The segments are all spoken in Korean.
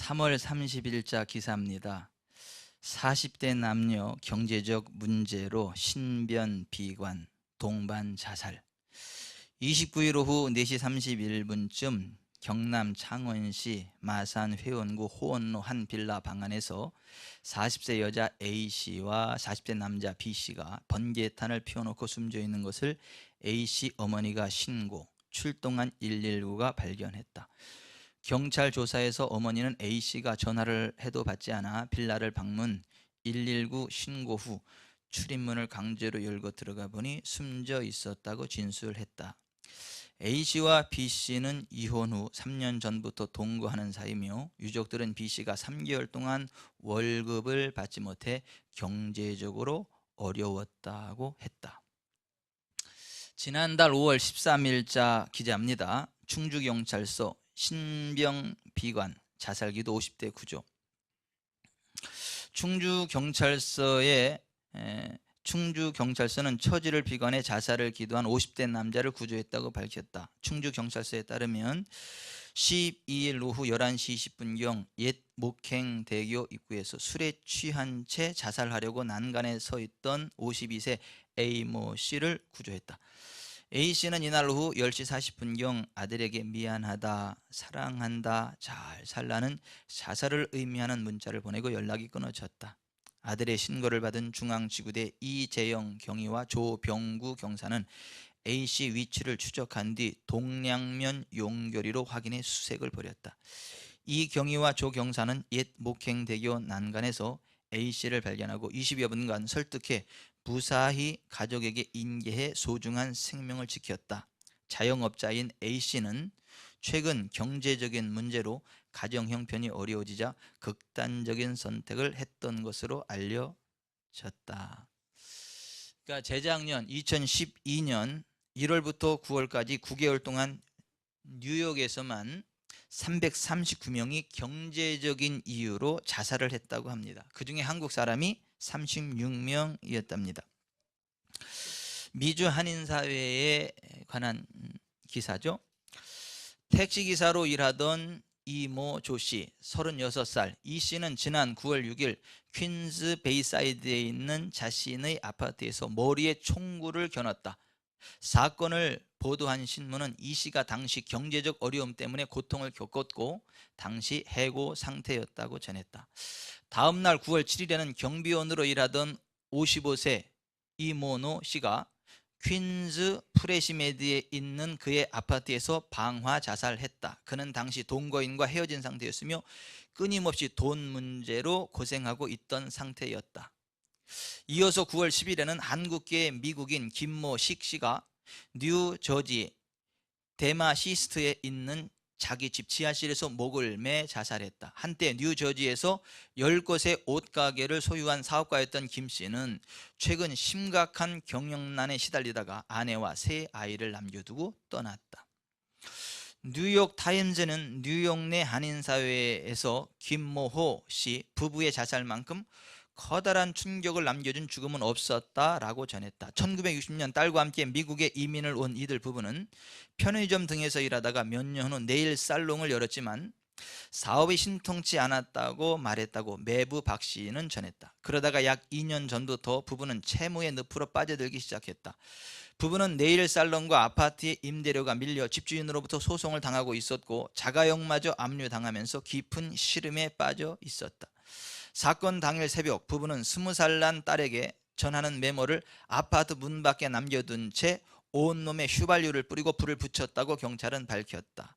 3월 30일자 기사입니다. 40대 남녀 경제적 문제로 신변 비관, 동반 자살. 29일 오후 4시 31분쯤 경남 창원시 마산 회원구 호원로 한 빌라 방 안에서 40세 여자 A씨와 40대 남자 B씨가 번개탄을 피워놓고 숨져 있는 것을 A씨 어머니가 신고, 출동한 119가 발견했다. 경찰 조사에서 어머니는 A씨가 전화를 해도 받지 않아 빌라를 방문, 119 신고 후 출입문을 강제로 열고 들어가 보니 숨져 있었다고 진술했다. A씨와 B씨는 이혼 후 3년 전부터 동거하는 사이며 유족들은 B씨가 3개월 동안 월급을 받지 못해 경제적으로 어려웠다고 했다. 지난달 5월 13일자 기자입니다. 충주경찰서 신병비관 자살기도 50대 구조. 충주경찰서는 처지를 비관해 자살을 기도한 50대 남자를 구조했다고 밝혔다. 충주경찰서에 따르면 12일 오후 11시 20분경 옛 목행대교 입구에서 술에 취한 채 자살하려고 난간에 서 있던 52세 A모 씨를 구조했다. A씨는 이날 오후 10시 40분경 아들에게 미안하다, 사랑한다, 잘 살라는 자살을 의미하는 문자를 보내고 연락이 끊어졌다. 아들의 신고를 받은 중앙지구대 이재영 경위와 조병구 경사는 A씨 위치를 추적한 뒤 동량면 용교리로 확인해 수색을 벌였다. 이 경위와 조 경사는 옛 목행대교 난간에서 A씨를 발견하고 20여 분간 설득해 무사히 가족에게 인계해 소중한 생명을 지켰다. 자영업자인 A씨는 최근 경제적인 문제로 가정 형편이 어려워지자 극단적인 선택을 했던 것으로 알려졌다. 그러니까 재작년 2012년 1월부터 9월까지 9개월 동안 뉴욕에서만 339명이 경제적인 이유로 자살을 했다고 합니다. 그 중에 한국 사람이 36명이었답니다. 미주 한인사회에 관한 기사죠. 택시기사로 일하던 이모 조씨 36살, 이 씨는 지난 9월 6일 퀸즈 베이사이드에 있는 자신의 아파트에서 머리에 총구를 겨눴다. 사건을 보도한 신문은 이 씨가 당시 경제적 어려움 때문에 고통을 겪었고 당시 해고 상태였다고 전했다. 다음 날 9월 7일에는 경비원으로 일하던 55세 이모노 씨가 퀸즈 프레시메드에 있는 그의 아파트에서 방화 자살했다. 그는 당시 동거인과 헤어진 상태였으며 끊임없이 돈 문제로 고생하고 있던 상태였다. 이어서 9월 10일에는 한국계 미국인 김모식 씨가 뉴저지 데마시스트에 있는 자기 집 지하실에서 목을 매 자살했다. 한때 뉴저지에서 10곳의 옷가게를 소유한 사업가였던 김 씨는 최근 심각한 경영난에 시달리다가 아내와 세 아이를 남겨두고 떠났다. 뉴욕 타임즈는 뉴욕 내 한인사회에서 김모호 씨 부부의 자살만큼 커다란 충격을 남겨준 죽음은 없었다라고 전했다. 1960년 딸과 함께 미국에 이민을 온 이들 부부는 편의점 등에서 일하다가 몇 년 후 네일 살롱을 열었지만 사업이 신통치 않았다고 말했다고 매부 박 씨는 전했다. 그러다가 약 2년 전부터 부부는 채무의 늪으로 빠져들기 시작했다. 부부는 네일 살롱과 아파트의 임대료가 밀려 집주인으로부터 소송을 당하고 있었고 자가용마저 압류당하면서 깊은 시름에 빠져 있었다. 사건 당일 새벽 부부는 20살 난 딸에게 전하는 메모를 아파트 문 밖에 남겨둔 채 온몸에 휘발유를 뿌리고 불을 붙였다고 경찰은 밝혔다.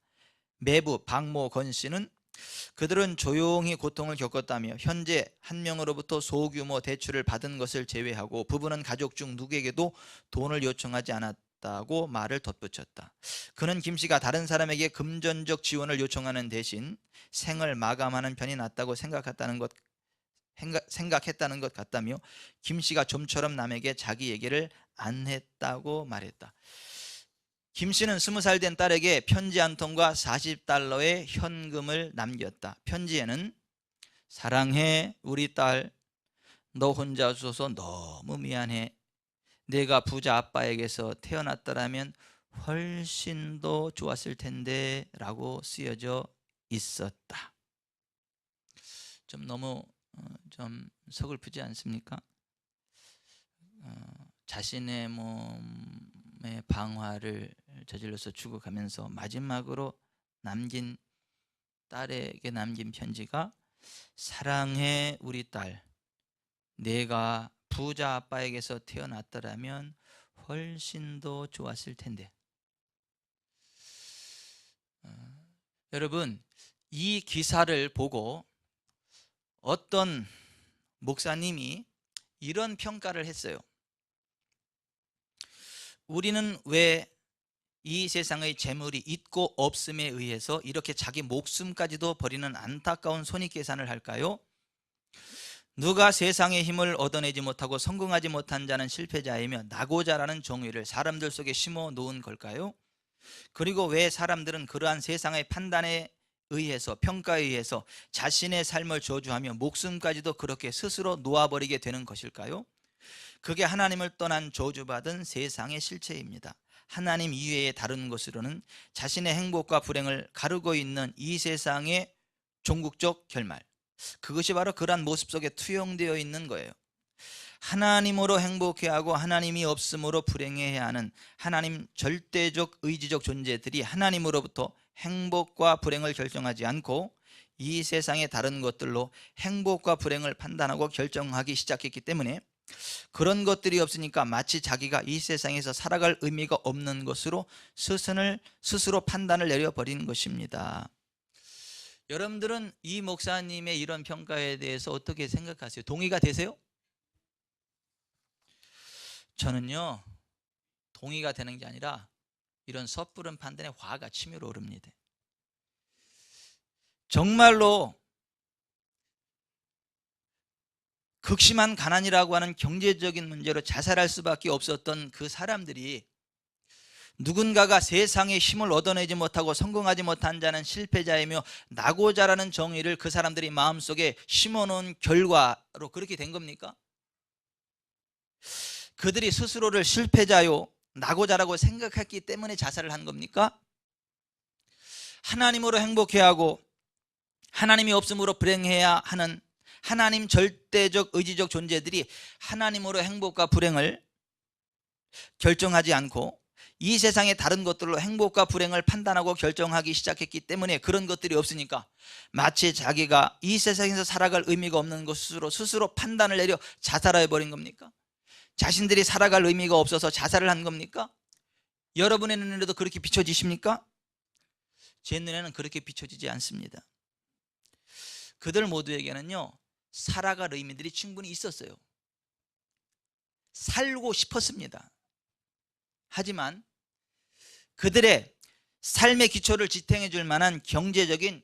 매부 박모건 씨는 그들은 조용히 고통을 겪었다며 현재 한 명으로부터 소규모 대출을 받은 것을 제외하고 부부는 가족 중 누구에게도 돈을 요청하지 않았다고 말을 덧붙였다. 그는 김 씨가 다른 사람에게 금전적 지원을 요청하는 대신 생을 마감하는 편이 낫다고 생각했다는 것 같다며 김 씨가 좀처럼 남에게 자기 얘기를 안 했다고 말했다. 김 씨는 20살 된 딸에게 편지 한 통과 $40의 현금을 남겼다. 편지에는 사랑해 우리 딸, 너 혼자 없어서 너무 미안해. 내가 부자 아빠에게서 태어났더라면 훨씬 더 좋았을 텐데 라고 쓰여져 있었다. 좀 너무 좀 서글프지 않습니까? 자신의 몸의 방화를 저질러서 죽어가면서 마지막으로 딸에게 남긴 편지가, 사랑해 우리 딸, 내가 부자 아빠에게서 태어났더라면 훨씬 더 좋았을 텐데. 여러분, 이 기사를 보고 어떤 목사님이 이런 평가를 했어요. 우리는 왜 이 세상의 재물이 있고 없음에 의해서 이렇게 자기 목숨까지도 버리는 안타까운 손익계산을 할까요? 누가 세상의 힘을 얻어내지 못하고 성공하지 못한 자는 실패자이며 나고자라는 정의를 사람들 속에 심어 놓은 걸까요? 그리고 왜 사람들은 그러한 세상의 판단에 의해서, 평가에 의해서 자신의 삶을 저주하며 목숨까지도 그렇게 스스로 놓아버리게 되는 것일까요? 그게 하나님을 떠난 저주받은 세상의 실체입니다. 하나님 이외의 다른 것으로는 자신의 행복과 불행을 가르고 있는 이 세상의 종국적 결말, 그것이 바로 그러한 모습 속에 투영되어 있는 거예요. 하나님으로 행복해하고 하나님이 없음으로 불행해야 하는 하나님 절대적 의지적 존재들이 하나님으로부터 행복과 불행을 결정하지 않고 이 세상의 다른 것들로 행복과 불행을 판단하고 결정하기 시작했기 때문에, 그런 것들이 없으니까 마치 자기가 이 세상에서 살아갈 의미가 없는 것으로 스스로 판단을 내려버리는 것입니다. 여러분들은 이 목사님의 이런 평가에 대해서 어떻게 생각하세요? 동의가 되세요? 저는요, 동의가 되는 게 아니라 이런 섣부른 판단에 화가 치밀어 오릅니다. 정말로 극심한 가난이라고 하는 경제적인 문제로 자살할 수밖에 없었던 그 사람들이, 누군가가 세상의 힘을 얻어내지 못하고 성공하지 못한 자는 실패자이며 나고자라는 정의를 그 사람들이 마음속에 심어놓은 결과로 그렇게 된 겁니까? 그들이 스스로를 실패자요 나고자라고 생각했기 때문에 자살을 한 겁니까? 하나님으로 행복해하고 하나님이 없음으로 불행해야 하는 하나님 절대적 의지적 존재들이 하나님으로 행복과 불행을 결정하지 않고 이 세상의 다른 것들로 행복과 불행을 판단하고 결정하기 시작했기 때문에, 그런 것들이 없으니까 마치 자기가 이 세상에서 살아갈 의미가 없는 것으로 스스로 판단을 내려 자살해버린 겁니까? 자신들이 살아갈 의미가 없어서 자살을 한 겁니까? 여러분의 눈에도 그렇게 비춰지십니까? 제 눈에는 그렇게 비춰지지 않습니다. 그들 모두에게는요, 살아갈 의미들이 충분히 있었어요. 살고 싶었습니다. 하지만 그들의 삶의 기초를 지탱해 줄 만한 경제적인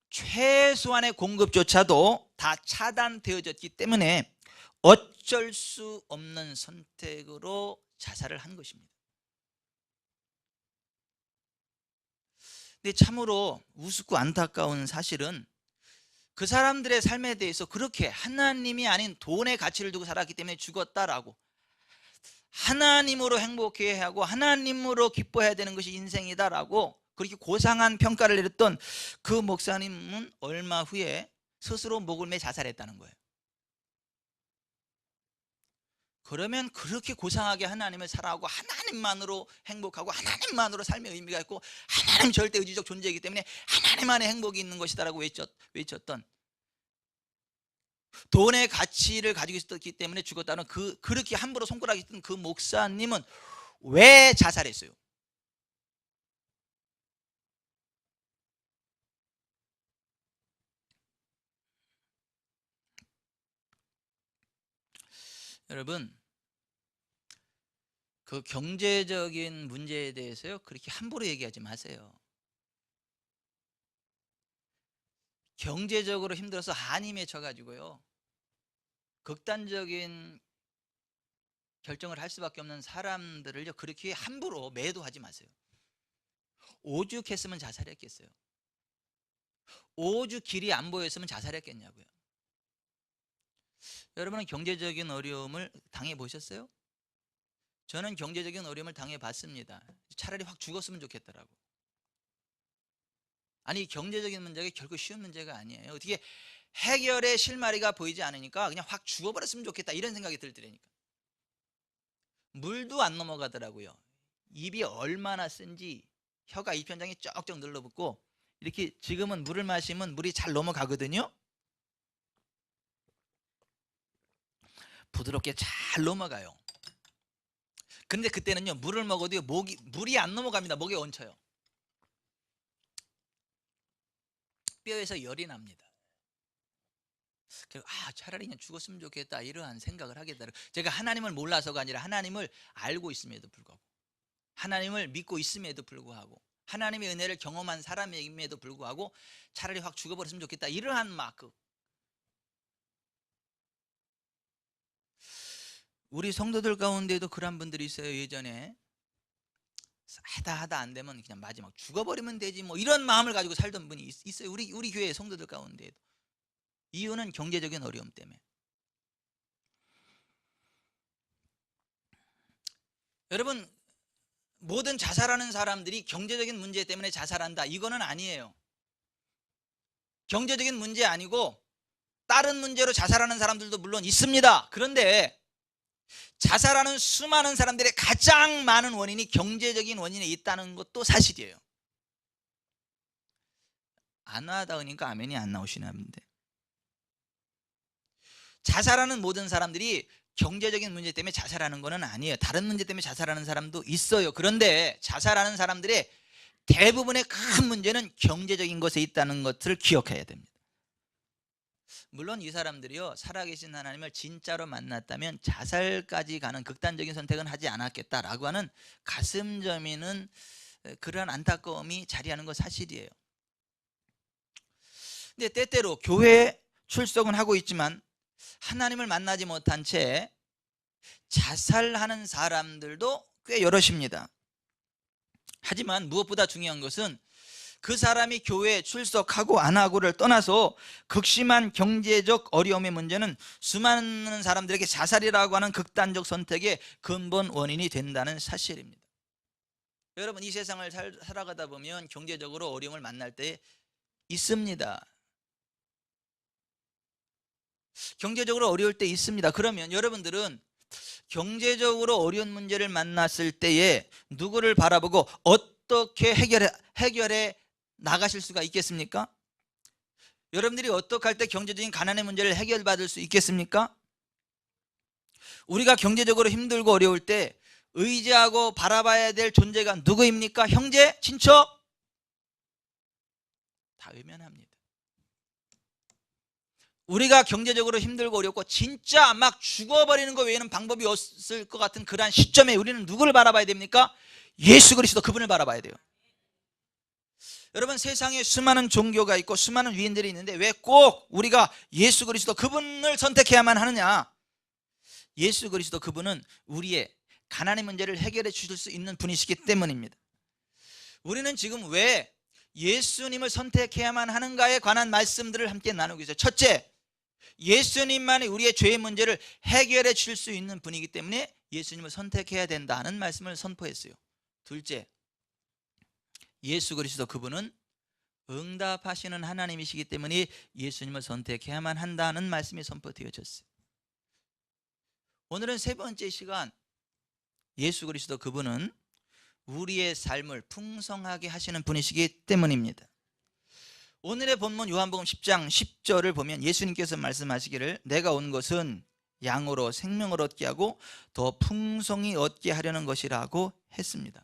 최소한의 공급조차도 다 차단되어졌기 때문에 어쩔 수 없는 선택으로 자살을 한 것입니다. 근데 참으로 우습고 안타까운 사실은, 그 사람들의 삶에 대해서 그렇게 하나님이 아닌 돈의 가치를 두고 살았기 때문에 죽었다라고, 하나님으로 행복해야 하고 하나님으로 기뻐해야 되는 것이 인생이다라고 그렇게 고상한 평가를 내렸던 그 목사님은 얼마 후에 스스로 목을 매 자살했다는 거예요. 그러면 그렇게 고상하게 하나님을 사랑하고 하나님만으로 행복하고 하나님만으로 삶의 의미가 있고 하나님 절대 의지적 존재이기 때문에 하나님 안에 행복이 있는 것이다라고 외쳤던, 돈의 가치를 가지고 있었기 때문에 죽었다는 그렇게 함부로 손가락이 있던 그 목사님은 왜 자살했어요? 여러분, 그 경제적인 문제에 대해서요, 그렇게 함부로 얘기하지 마세요. 경제적으로 힘들어서 한이 맺혀가지고요, 극단적인 결정을 할 수밖에 없는 사람들을요, 그렇게 함부로 매도하지 마세요. 오죽했으면 자살했겠어요? 오죽 길이 안 보였으면 자살했겠냐고요. 여러분은 경제적인 어려움을 당해 보셨어요? 저는 경제적인 어려움을 당해 봤습니다. 차라리 확 죽었으면 좋겠더라고. 아니, 경제적인 문제가 결코 쉬운 문제가 아니에요. 어떻게 해결의 실마리가 보이지 않으니까 그냥 확 죽어버렸으면 좋겠다 이런 생각이 들더라니까. 물도 안 넘어가더라고요. 입이 얼마나 쓴지 혀가 입천장에 쩍쩍 눌러붙고 이렇게 지금은 물을 마시면 물이 잘 넘어가거든요. 부드럽게 잘 넘어가요. 근데 그때는요 물을 먹어도 물이 안 넘어갑니다. 목에 얹혀요. 뼈에서 열이 납니다. 차라리 그냥 죽었으면 좋겠다 이러한 생각을 하게 되더라고요. 제가 하나님을 몰라서가 아니라 하나님을 알고 있음에도 불구하고, 하나님을 믿고 있음에도 불구하고, 하나님의 은혜를 경험한 사람임에도 불구하고 차라리 확 죽어버렸으면 좋겠다 이러한 우리 성도들 가운데도 그런 분들이 있어요. 예전에 하다 안 되면 그냥 마지막 죽어버리면 되지 뭐 이런 마음을 가지고 살던 분이 있어요. 우리 교회 성도들 가운데도. 이유는 경제적인 어려움 때문에. 여러분, 모든 자살하는 사람들이 경제적인 문제 때문에 자살한다 이거는 아니에요. 경제적인 문제 아니고 다른 문제로 자살하는 사람들도 물론 있습니다. 그런데 자살하는 수많은 사람들의 가장 많은 원인이 경제적인 원인에 있다는 것도 사실이에요. 안 와닿으니까 아멘이 안 나오시나 본데. 자살하는 모든 사람들이 경제적인 문제 때문에 자살하는 것은 아니에요. 다른 문제 때문에 자살하는 사람도 있어요. 그런데 자살하는 사람들의 대부분의 큰 문제는 경제적인 것에 있다는 것을 기억해야 됩니다. 물론 이 사람들이요 살아계신 하나님을 진짜로 만났다면 자살까지 가는 극단적인 선택은 하지 않았겠다라고 하는 가슴 저미는 그러한 안타까움이 자리하는 것 사실이에요. 근데 때때로 교회에 출석은 하고 있지만 하나님을 만나지 못한 채 자살하는 사람들도 꽤 여럿입니다. 하지만 무엇보다 중요한 것은 그 사람이 교회에 출석하고 안 하고를 떠나서 극심한 경제적 어려움의 문제는 수많은 사람들에게 자살이라고 하는 극단적 선택의 근본 원인이 된다는 사실입니다. 여러분, 이 세상을 살아가다 보면 경제적으로 어려움을 만날 때 있습니다. 경제적으로 어려울 때 있습니다. 그러면 여러분들은 경제적으로 어려운 문제를 만났을 때에 누구를 바라보고 어떻게 해결해 나가실 수가 있겠습니까? 여러분들이 어떻게 할 때 경제적인 가난의 문제를 해결받을 수 있겠습니까? 우리가 경제적으로 힘들고 어려울 때 의지하고 바라봐야 될 존재가 누구입니까? 형제? 친척? 다 외면합니다. 우리가 경제적으로 힘들고 어렵고 진짜 막 죽어버리는 것 외에는 방법이 없을 것 같은 그러한 시점에 우리는 누구를 바라봐야 됩니까? 예수 그리스도, 그분을 바라봐야 돼요. 여러분, 세상에 수많은 종교가 있고 수많은 위인들이 있는데 왜 꼭 우리가 예수 그리스도 그분을 선택해야만 하느냐? 예수 그리스도 그분은 우리의 가난의 문제를 해결해 주실 수 있는 분이시기 때문입니다. 우리는 지금 왜 예수님을 선택해야만 하는가에 관한 말씀들을 함께 나누고 있어요. 첫째, 예수님만이 우리의 죄의 문제를 해결해 주실 수 있는 분이기 때문에 예수님을 선택해야 된다는 말씀을 선포했어요. 둘째, 예수 그리스도 그분은 응답하시는 하나님이시기 때문에 예수님을 선택해야만 한다는 말씀이 선포되어졌어요. 오늘은 세 번째 시간, 예수 그리스도 그분은 우리의 삶을 풍성하게 하시는 분이시기 때문입니다. 오늘의 본문 요한복음 10장 10절을 보면 예수님께서 말씀하시기를 내가 온 것은 양으로 생명을 얻게 하고 더 풍성히 얻게 하려는 것이라고 했습니다.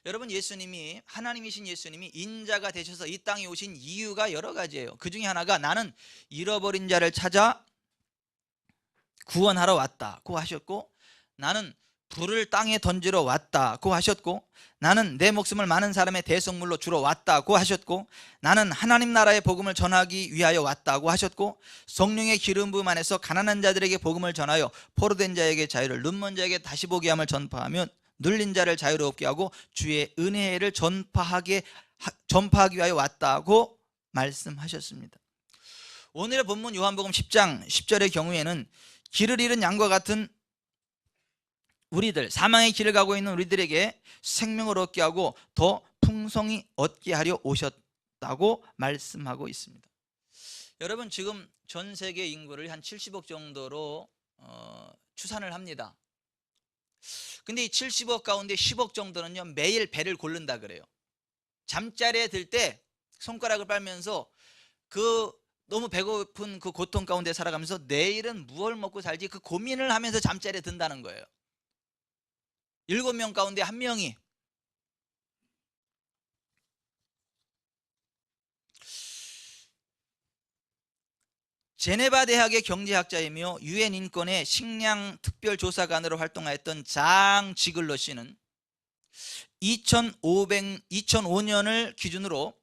여러분, 예수님이, 하나님이신 예수님이 인자가 되셔서 이 땅에 오신 이유가 여러 가지예요. 그 중에 하나가 나는 잃어버린 자를 찾아 구원하러 왔다고 하셨고, 나는 불을 땅에 던지러 왔다고 하셨고, 나는 내 목숨을 많은 사람의 대속물로 주러 왔다고 하셨고, 나는 하나님 나라의 복음을 전하기 위하여 왔다고 하셨고, 성령의 기름 부음 안에서 가난한 자들에게 복음을 전하여 포로된 자에게 자유를, 눈먼 자에게 다시 보게 함을 전파하며 눌린 자를 자유롭게 하고 주의 은혜를 전파하기 위하여 왔다고 말씀하셨습니다. 오늘의 본문 요한복음 10장 10절의 경우에는 길을 잃은 양과 같은 우리들, 사망의 길을 가고 있는 우리들에게 생명을 얻게 하고 더 풍성히 얻게 하려 오셨다고 말씀하고 있습니다. 여러분 지금 전 세계 인구를 한 70억 정도로 추산을 합니다. 근데 이 70억 가운데 10억 정도는요 매일 배를 고른다 그래요. 잠자리에 들 때 손가락을 빨면서 그 너무 배고픈 그 고통 가운데 살아가면서 내일은 무엇을 먹고 살지 그 고민을 하면서 잠자리에 든다는 거예요. 7명 가운데 1명이. 제네바 대학의 경제학자이며 유엔 인권의 식량 특별조사관으로 활동하였던 장 지글러 씨는 2005년을 기준으로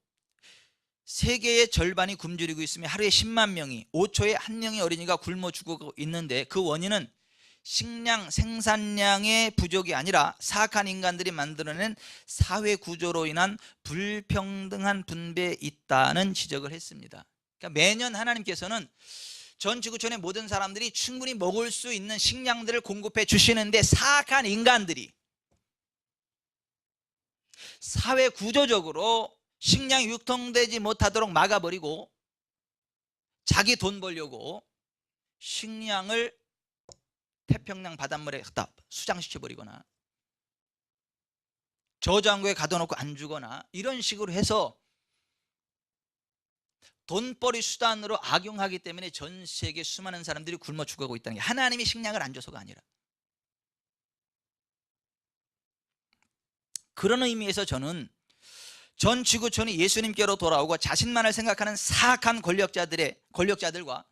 세계의 절반이 굶주리고 있으며 하루에 10만 명이 5초에 1명의 어린이가 굶어 죽고 있는데 그 원인은 식량 생산량의 부족이 아니라 사악한 인간들이 만들어낸 사회 구조로 인한 불평등한 분배에 있다는 지적을 했습니다. 그러니까 매년 하나님께서는 전 지구촌의 모든 사람들이 충분히 먹을 수 있는 식량들을 공급해 주시는데 사악한 인간들이 사회 구조적으로 식량이 유통되지 못하도록 막아버리고 자기 돈 벌려고 식량을 태평양 바닷물에 갖다 수장시켜버리거나 저장고에 가둬놓고 안 주거나 이런 식으로 해서 돈벌이 수단으로 악용하기 때문에 전 세계 수많은 사람들이 굶어 죽어가고 있다는 게 하나님이 식량을 안 줘서가 아니라 그런 의미에서 저는 전 지구촌이 예수님께로 돌아오고 자신만을 생각하는 사악한 권력자들과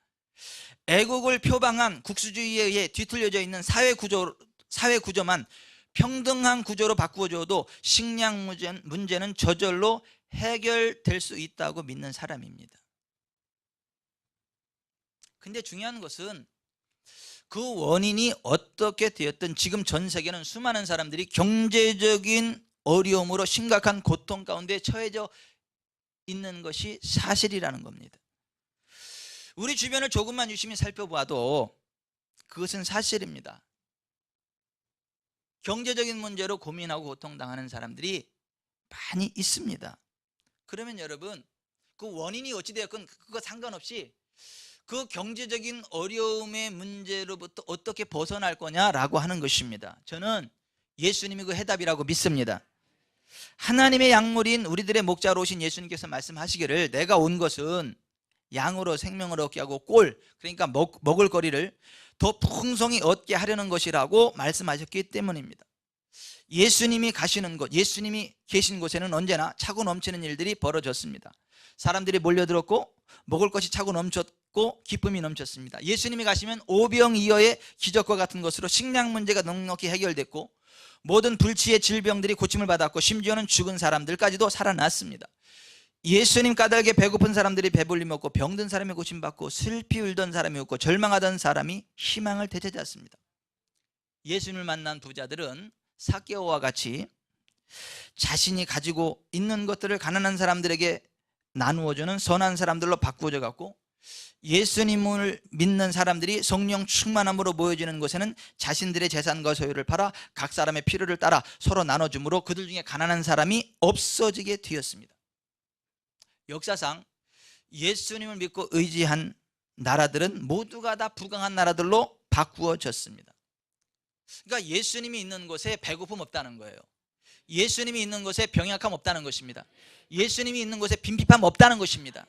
애국을 표방한 국수주의에 의해 뒤틀려져 있는 사회 구조만 평등한 구조로 바꾸어줘도 식량 문제는 저절로 해결될 수 있다고 믿는 사람입니다. 근데 중요한 것은 그 원인이 어떻게 되었든 지금 전 세계는 수많은 사람들이 경제적인 어려움으로 심각한 고통 가운데 처해져 있는 것이 사실이라는 겁니다. 우리 주변을 조금만 유심히 살펴봐도 그것은 사실입니다. 경제적인 문제로 고민하고 고통당하는 사람들이 많이 있습니다. 그러면 여러분 그 원인이 어찌되었건 그거 상관없이 그 경제적인 어려움의 문제로부터 어떻게 벗어날 거냐라고 하는 것입니다. 저는 예수님이 그 해답이라고 믿습니다. 하나님의 약물인 우리들의 목자로 오신 예수님께서 말씀하시기를 내가 온 것은 양으로 생명을 얻게 하고 그러니까 먹을 거리를 더 풍성히 얻게 하려는 것이라고 말씀하셨기 때문입니다. 예수님이 가시는 곳, 예수님이 계신 곳에는 언제나 차고 넘치는 일들이 벌어졌습니다. 사람들이 몰려들었고 먹을 것이 차고 넘쳤고 기쁨이 넘쳤습니다. 예수님이 가시면 오병이어의 기적과 같은 것으로 식량 문제가 넉넉히 해결됐고 모든 불치의 질병들이 고침을 받았고 심지어는 죽은 사람들까지도 살아났습니다. 예수님 까닭에 배고픈 사람들이 배불리 먹고 병든 사람이 고침받고 슬피 울던 사람이 웃고 절망하던 사람이 희망을 되찾았습니다. 예수님을 만난 부자들은 삭개오와 같이 자신이 가지고 있는 것들을 가난한 사람들에게 나누어주는 선한 사람들로 바꾸어져 갖고 예수님을 믿는 사람들이 성령 충만함으로 모여지는 곳에는 자신들의 재산과 소유를 팔아 각 사람의 필요를 따라 서로 나눠줌으로 그들 중에 가난한 사람이 없어지게 되었습니다. 역사상 예수님을 믿고 의지한 나라들은 모두가 다 부강한 나라들로 바꾸어졌습니다. 그러니까 예수님이 있는 곳에 배고픔 없다는 거예요. 예수님이 있는 곳에 병약함 없다는 것입니다. 예수님이 있는 곳에 빈핍함 없다는 것입니다.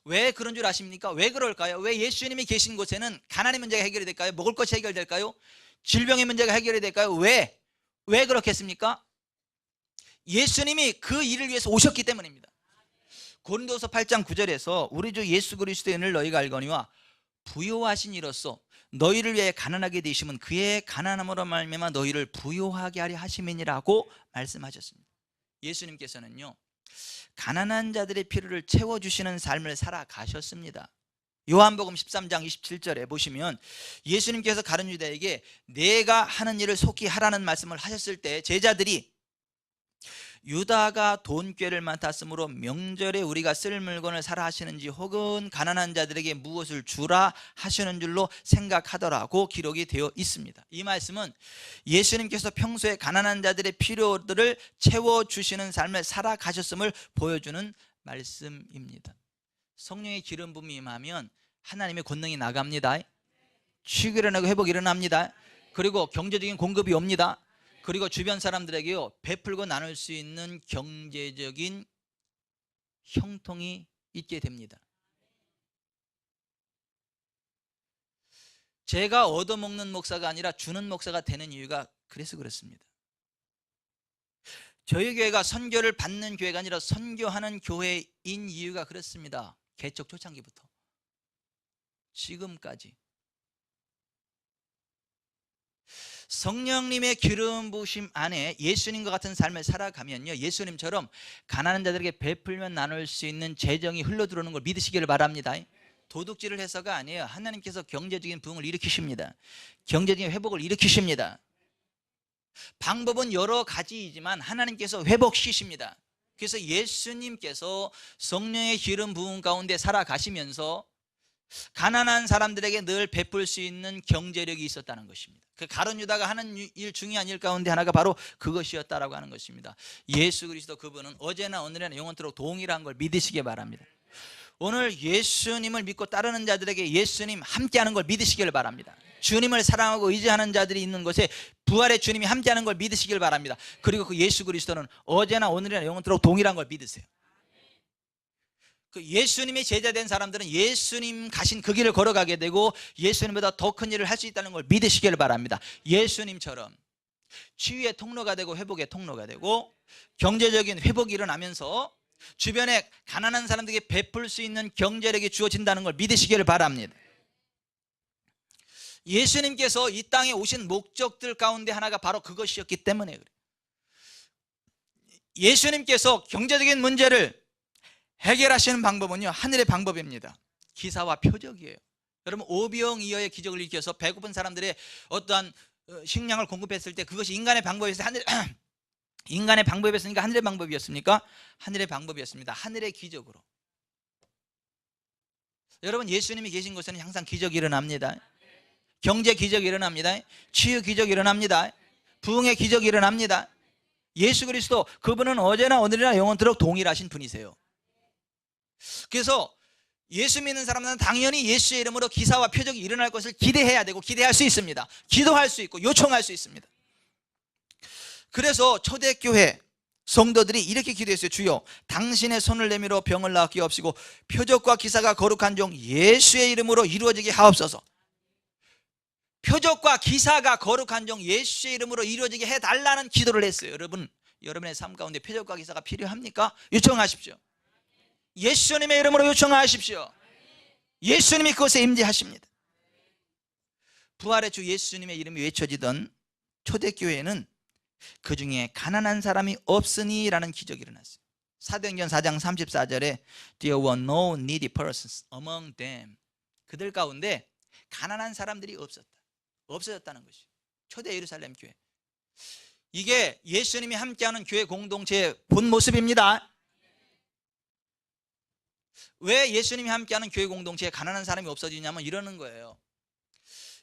왜 그런 줄 아십니까? 왜 그럴까요? 왜 예수님이 계신 곳에는 가난의 문제가 해결이 될까요? 먹을 것이 해결될까요? 질병의 문제가 해결이 될까요? 왜 그렇겠습니까? 예수님이 그 일을 위해서 오셨기 때문입니다. 고린도서 8장 9절에서 우리 주 예수 그리스도의 은혜를 너희가 알거니와 부요하신 이로써 너희를 위해 가난하게 되심은 그의 가난함으로 말미암아 너희를 부요하게 하려 하심이니라고 말씀하셨습니다. 예수님께서는요 가난한 자들의 필요를 채워주시는 삶을 살아가셨습니다. 요한복음 13장 27절에 보시면 예수님께서 가룟 유다에게 내가 하는 일을 속히 하라는 말씀을 하셨을 때 제자들이 유다가 돈꾀를 맡았으므로 명절에 우리가 쓸 물건을 사라 하시는지 혹은 가난한 자들에게 무엇을 주라 하시는 줄로 생각하더라고 기록이 되어 있습니다. 이 말씀은 예수님께서 평소에 가난한 자들의 필요들을 채워주시는 삶을 살아가셨음을 보여주는 말씀입니다. 성령의 기름 부음이 임하면 하나님의 권능이 나갑니다. 치유가 일어나고 회복이 일어납니다. 그리고 경제적인 공급이 옵니다. 그리고 주변 사람들에게요 베풀고 나눌 수 있는 경제적인 형통이 있게 됩니다. 제가 얻어먹는 목사가 아니라 주는 목사가 되는 이유가 그래서 그렇습니다. 저희 교회가 선교를 받는 교회가 아니라 선교하는 교회인 이유가 그렇습니다. 개척 초창기부터 지금까지 성령님의 기름 부으심 안에 예수님과 같은 삶을 살아가면요 예수님처럼 가난한 자들에게 베풀면 나눌 수 있는 재정이 흘러들어오는 걸 믿으시기를 바랍니다. 도둑질을 해서가 아니에요. 하나님께서 경제적인 부흥을 일으키십니다. 경제적인 회복을 일으키십니다. 방법은 여러 가지이지만 하나님께서 회복시키십니다. 그래서 예수님께서 성령의 기름 부흥 가운데 살아가시면서 가난한 사람들에게 늘 베풀 수 있는 경제력이 있었다는 것입니다. 그 가룟 유다가 하는 일 중요한 일 가운데 하나가 바로 그것이었다라고 하는 것입니다. 예수 그리스도 그분은 어제나 오늘이나 영원토록 동일한 걸 믿으시기 바랍니다. 오늘 예수님을 믿고 따르는 자들에게 예수님 함께하는 걸 믿으시기를 바랍니다. 주님을 사랑하고 의지하는 자들이 있는 곳에 부활의 주님이 함께하는 걸 믿으시길 바랍니다. 그리고 그 예수 그리스도는 어제나 오늘이나 영원토록 동일한 걸 믿으세요. 그 예수님의 제자된 사람들은 예수님 가신 그 길을 걸어가게 되고 예수님보다 더 큰 일을 할 수 있다는 걸 믿으시길 바랍니다. 예수님처럼 치유의 통로가 되고 회복의 통로가 되고 경제적인 회복이 일어나면서 주변에 가난한 사람들에게 베풀 수 있는 경제력이 주어진다는 걸 믿으시길 바랍니다. 예수님께서 이 땅에 오신 목적들 가운데 하나가 바로 그것이었기 때문에 그래요. 예수님께서 경제적인 문제를 해결하시는 방법은요 하늘의 방법입니다. 기사와 표적이에요. 여러분 오병이어의 기적을 일으켜서 배고픈 사람들의 어떠한 식량을 공급했을 때 그것이 인간의 방법이었어요. 인간의 방법이었으니까 하늘의 방법이었습니까? 하늘의 방법이었습니다. 하늘의 기적으로. 여러분 예수님이 계신 곳에는 항상 기적이 일어납니다. 경제 기적이 일어납니다. 치유 기적이 일어납니다. 부흥의 기적이 일어납니다. 예수 그리스도 그분은 어제나 오늘이나 영원토록 동일하신 분이세요. 그래서 예수 믿는 사람들은 당연히 예수의 이름으로 기사와 표적이 일어날 것을 기대해야 되고 기대할 수 있습니다. 기도할 수 있고 요청할 수 있습니다. 그래서 초대교회 성도들이 이렇게 기도했어요. 주여 당신의 손을 내밀어 병을 낫게 하옵시고 표적과 기사가 거룩한 종 예수의 이름으로 이루어지게 하옵소서. 표적과 기사가 거룩한 종 예수의 이름으로 이루어지게 해달라는 기도를 했어요. 여러분의 삶 가운데 표적과 기사가 필요합니까? 요청하십시오. 예수님의 이름으로 요청하십시오. 예수님이 그것에 임재하십니다. 부활의 주 예수님의 이름이 외쳐지던 초대교회는 그 중에 가난한 사람이 없으니 라는 기적이 일어났어요. 사도행전 4장 34절에 There were no needy persons among them. 그들 가운데 가난한 사람들이 없어졌다는 것이에요. 초대 예루살렘 교회. 이게 예수님이 함께하는 교회 공동체의 본 모습입니다. 왜 예수님이 함께하는 교회 공동체에 가난한 사람이 없어지냐면 이러는 거예요.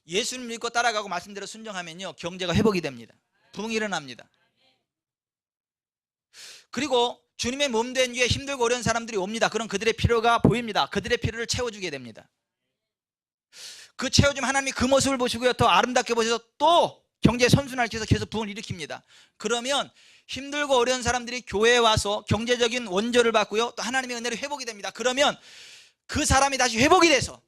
예수님 믿고 따라가고 말씀대로 순종하면요 경제가 회복이 됩니다. 부흥이 일어납니다. 그리고 주님의 몸된 위에 힘들고 어려운 사람들이 옵니다. 그럼 그들의 필요가 보입니다. 그들의 필요를 채워주게 됩니다. 그 채워주면 하나님이 그 모습을 보시고요 더 아름답게 보셔서 또 경제 선순환을 위해서 계속 부흥을 일으킵니다. 그러면 힘들고 어려운 사람들이 교회에 와서 경제적인 원조를 받고요 또 하나님의 은혜로 회복이 됩니다. 그러면 그 사람이 다시 회복이 돼서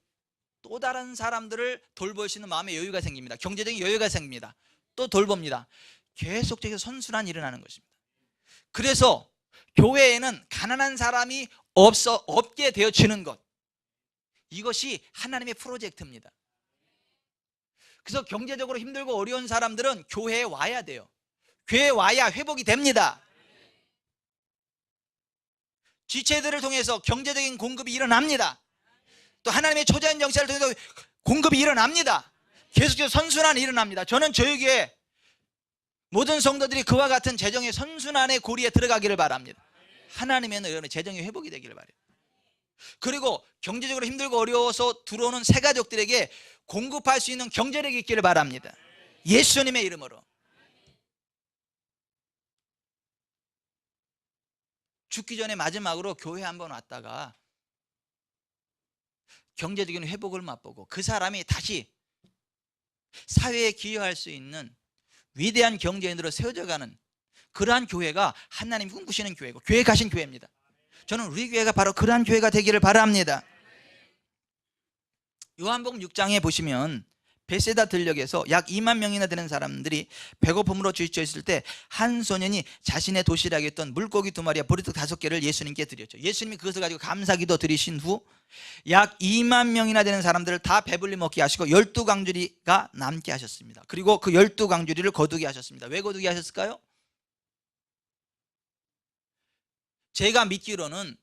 또 다른 사람들을 돌볼 수 있는 마음의 여유가 생깁니다. 경제적인 여유가 생깁니다. 또 돌봅니다. 계속적인 선순환이 일어나는 것입니다. 그래서 교회에는 가난한 사람이 없게 되어지는 것, 이것이 하나님의 프로젝트입니다. 그래서 경제적으로 힘들고 어려운 사람들은 교회에 와야 돼요. 교회에 와야 회복이 됩니다. 지체들을 통해서 경제적인 공급이 일어납니다. 또 하나님의 초자연 정체를 통해서 공급이 일어납니다. 계속해서 선순환이 일어납니다. 저는 저희 교회 모든 성도들이 그와 같은 재정의 선순환의 고리에 들어가기를 바랍니다. 하나님의 여러분의 재정의 회복이 되기를 바라요. 그리고 경제적으로 힘들고 어려워서 들어오는 새 가족들에게 공급할 수 있는 경제력이 있기를 바랍니다. 예수님의 이름으로. 죽기 전에 마지막으로 교회 한번 왔다가 경제적인 회복을 맛보고 그 사람이 다시 사회에 기여할 수 있는 위대한 경제인으로 세워져가는 그러한 교회가 하나님이 꿈꾸시는 교회고 계획하신 교회입니다. 저는 우리 교회가 바로 그러한 교회가 되기를 바랍니다. 요한복음 6장에 보시면 베세다 들녘에서 약 2만 명이나 되는 사람들이 배고픔으로 지쳐 있을 때 한 소년이 자신의 도시락에 있던 물고기 2마리와 보리떡 5개를 예수님께 드렸죠. 예수님이 그것을 가지고 감사기도 드리신 후 약 2만 명이나 되는 사람들을 다 배불리 먹게 하시고 12광주리가 남게 하셨습니다. 그리고 그 12광주리를 거두게 하셨습니다. 왜 거두게 하셨을까요? 제가 믿기로는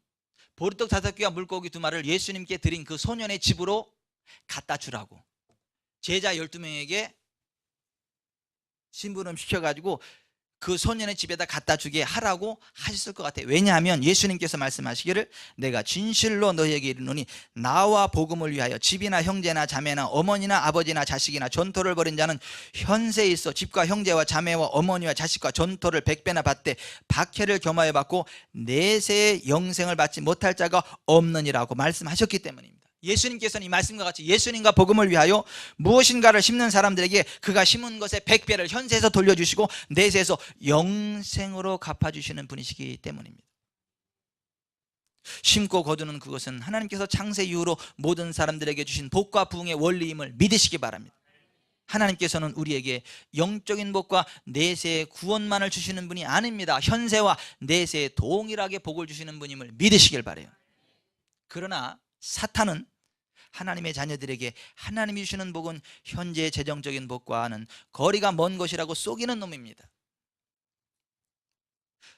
보리떡 5개와 물고기 2마리를 예수님께 드린 그 소년의 집으로 갖다 주라고 제자 12명에게 심부름 시켜가지고 그 소년의 집에다 갖다 주게 하라고 하셨을 것 같아요. 왜냐하면 예수님께서 말씀하시기를 내가 진실로 너희에게 이르노니 나와 복음을 위하여 집이나 형제나 자매나 어머니나 아버지나 자식이나 전토를 벌인 자는 현세에 있어 집과 형제와 자매와 어머니와 자식과 전토를 100배나 받되 박해를 겸하여 받고 내세의 영생을 받지 못할 자가 없느니라고 말씀하셨기 때문입니다. 예수님께서는 이 말씀과 같이 예수님과 복음을 위하여 무엇인가를 심는 사람들에게 그가 심은 것의 100배를 현세에서 돌려주시고 내세에서 영생으로 갚아주시는 분이시기 때문입니다. 심고 거두는 그것은 하나님께서 창세 이후로 모든 사람들에게 주신 복과 부흥의 원리임을 믿으시기 바랍니다. 하나님께서는 우리에게 영적인 복과 내세의 구원만을 주시는 분이 아닙니다. 현세와 내세에 동일하게 복을 주시는 분임을 믿으시길 바라요. 그러나 사탄은 하나님의 자녀들에게 하나님이 주시는 복은 현재의 재정적인 복과는 거리가 먼 것이라고 속이는 놈입니다.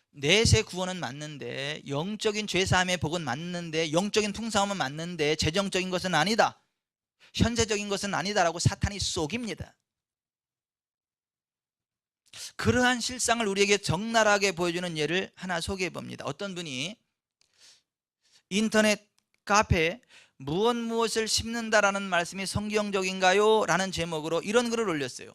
내세 구원은 맞는데, 영적인 죄사함의 복은 맞는데, 영적인 풍성함은 맞는데 재정적인 것은 아니다, 현세적인 것은 아니다라고 사탄이 속입니다. 그러한 실상을 우리에게 적나라하게 보여주는 예를 하나 소개해 봅니다. 어떤 분이 인터넷 카페에 무엇을 심는다라는 말씀이 성경적인가요? 라는 제목으로 이런 글을 올렸어요.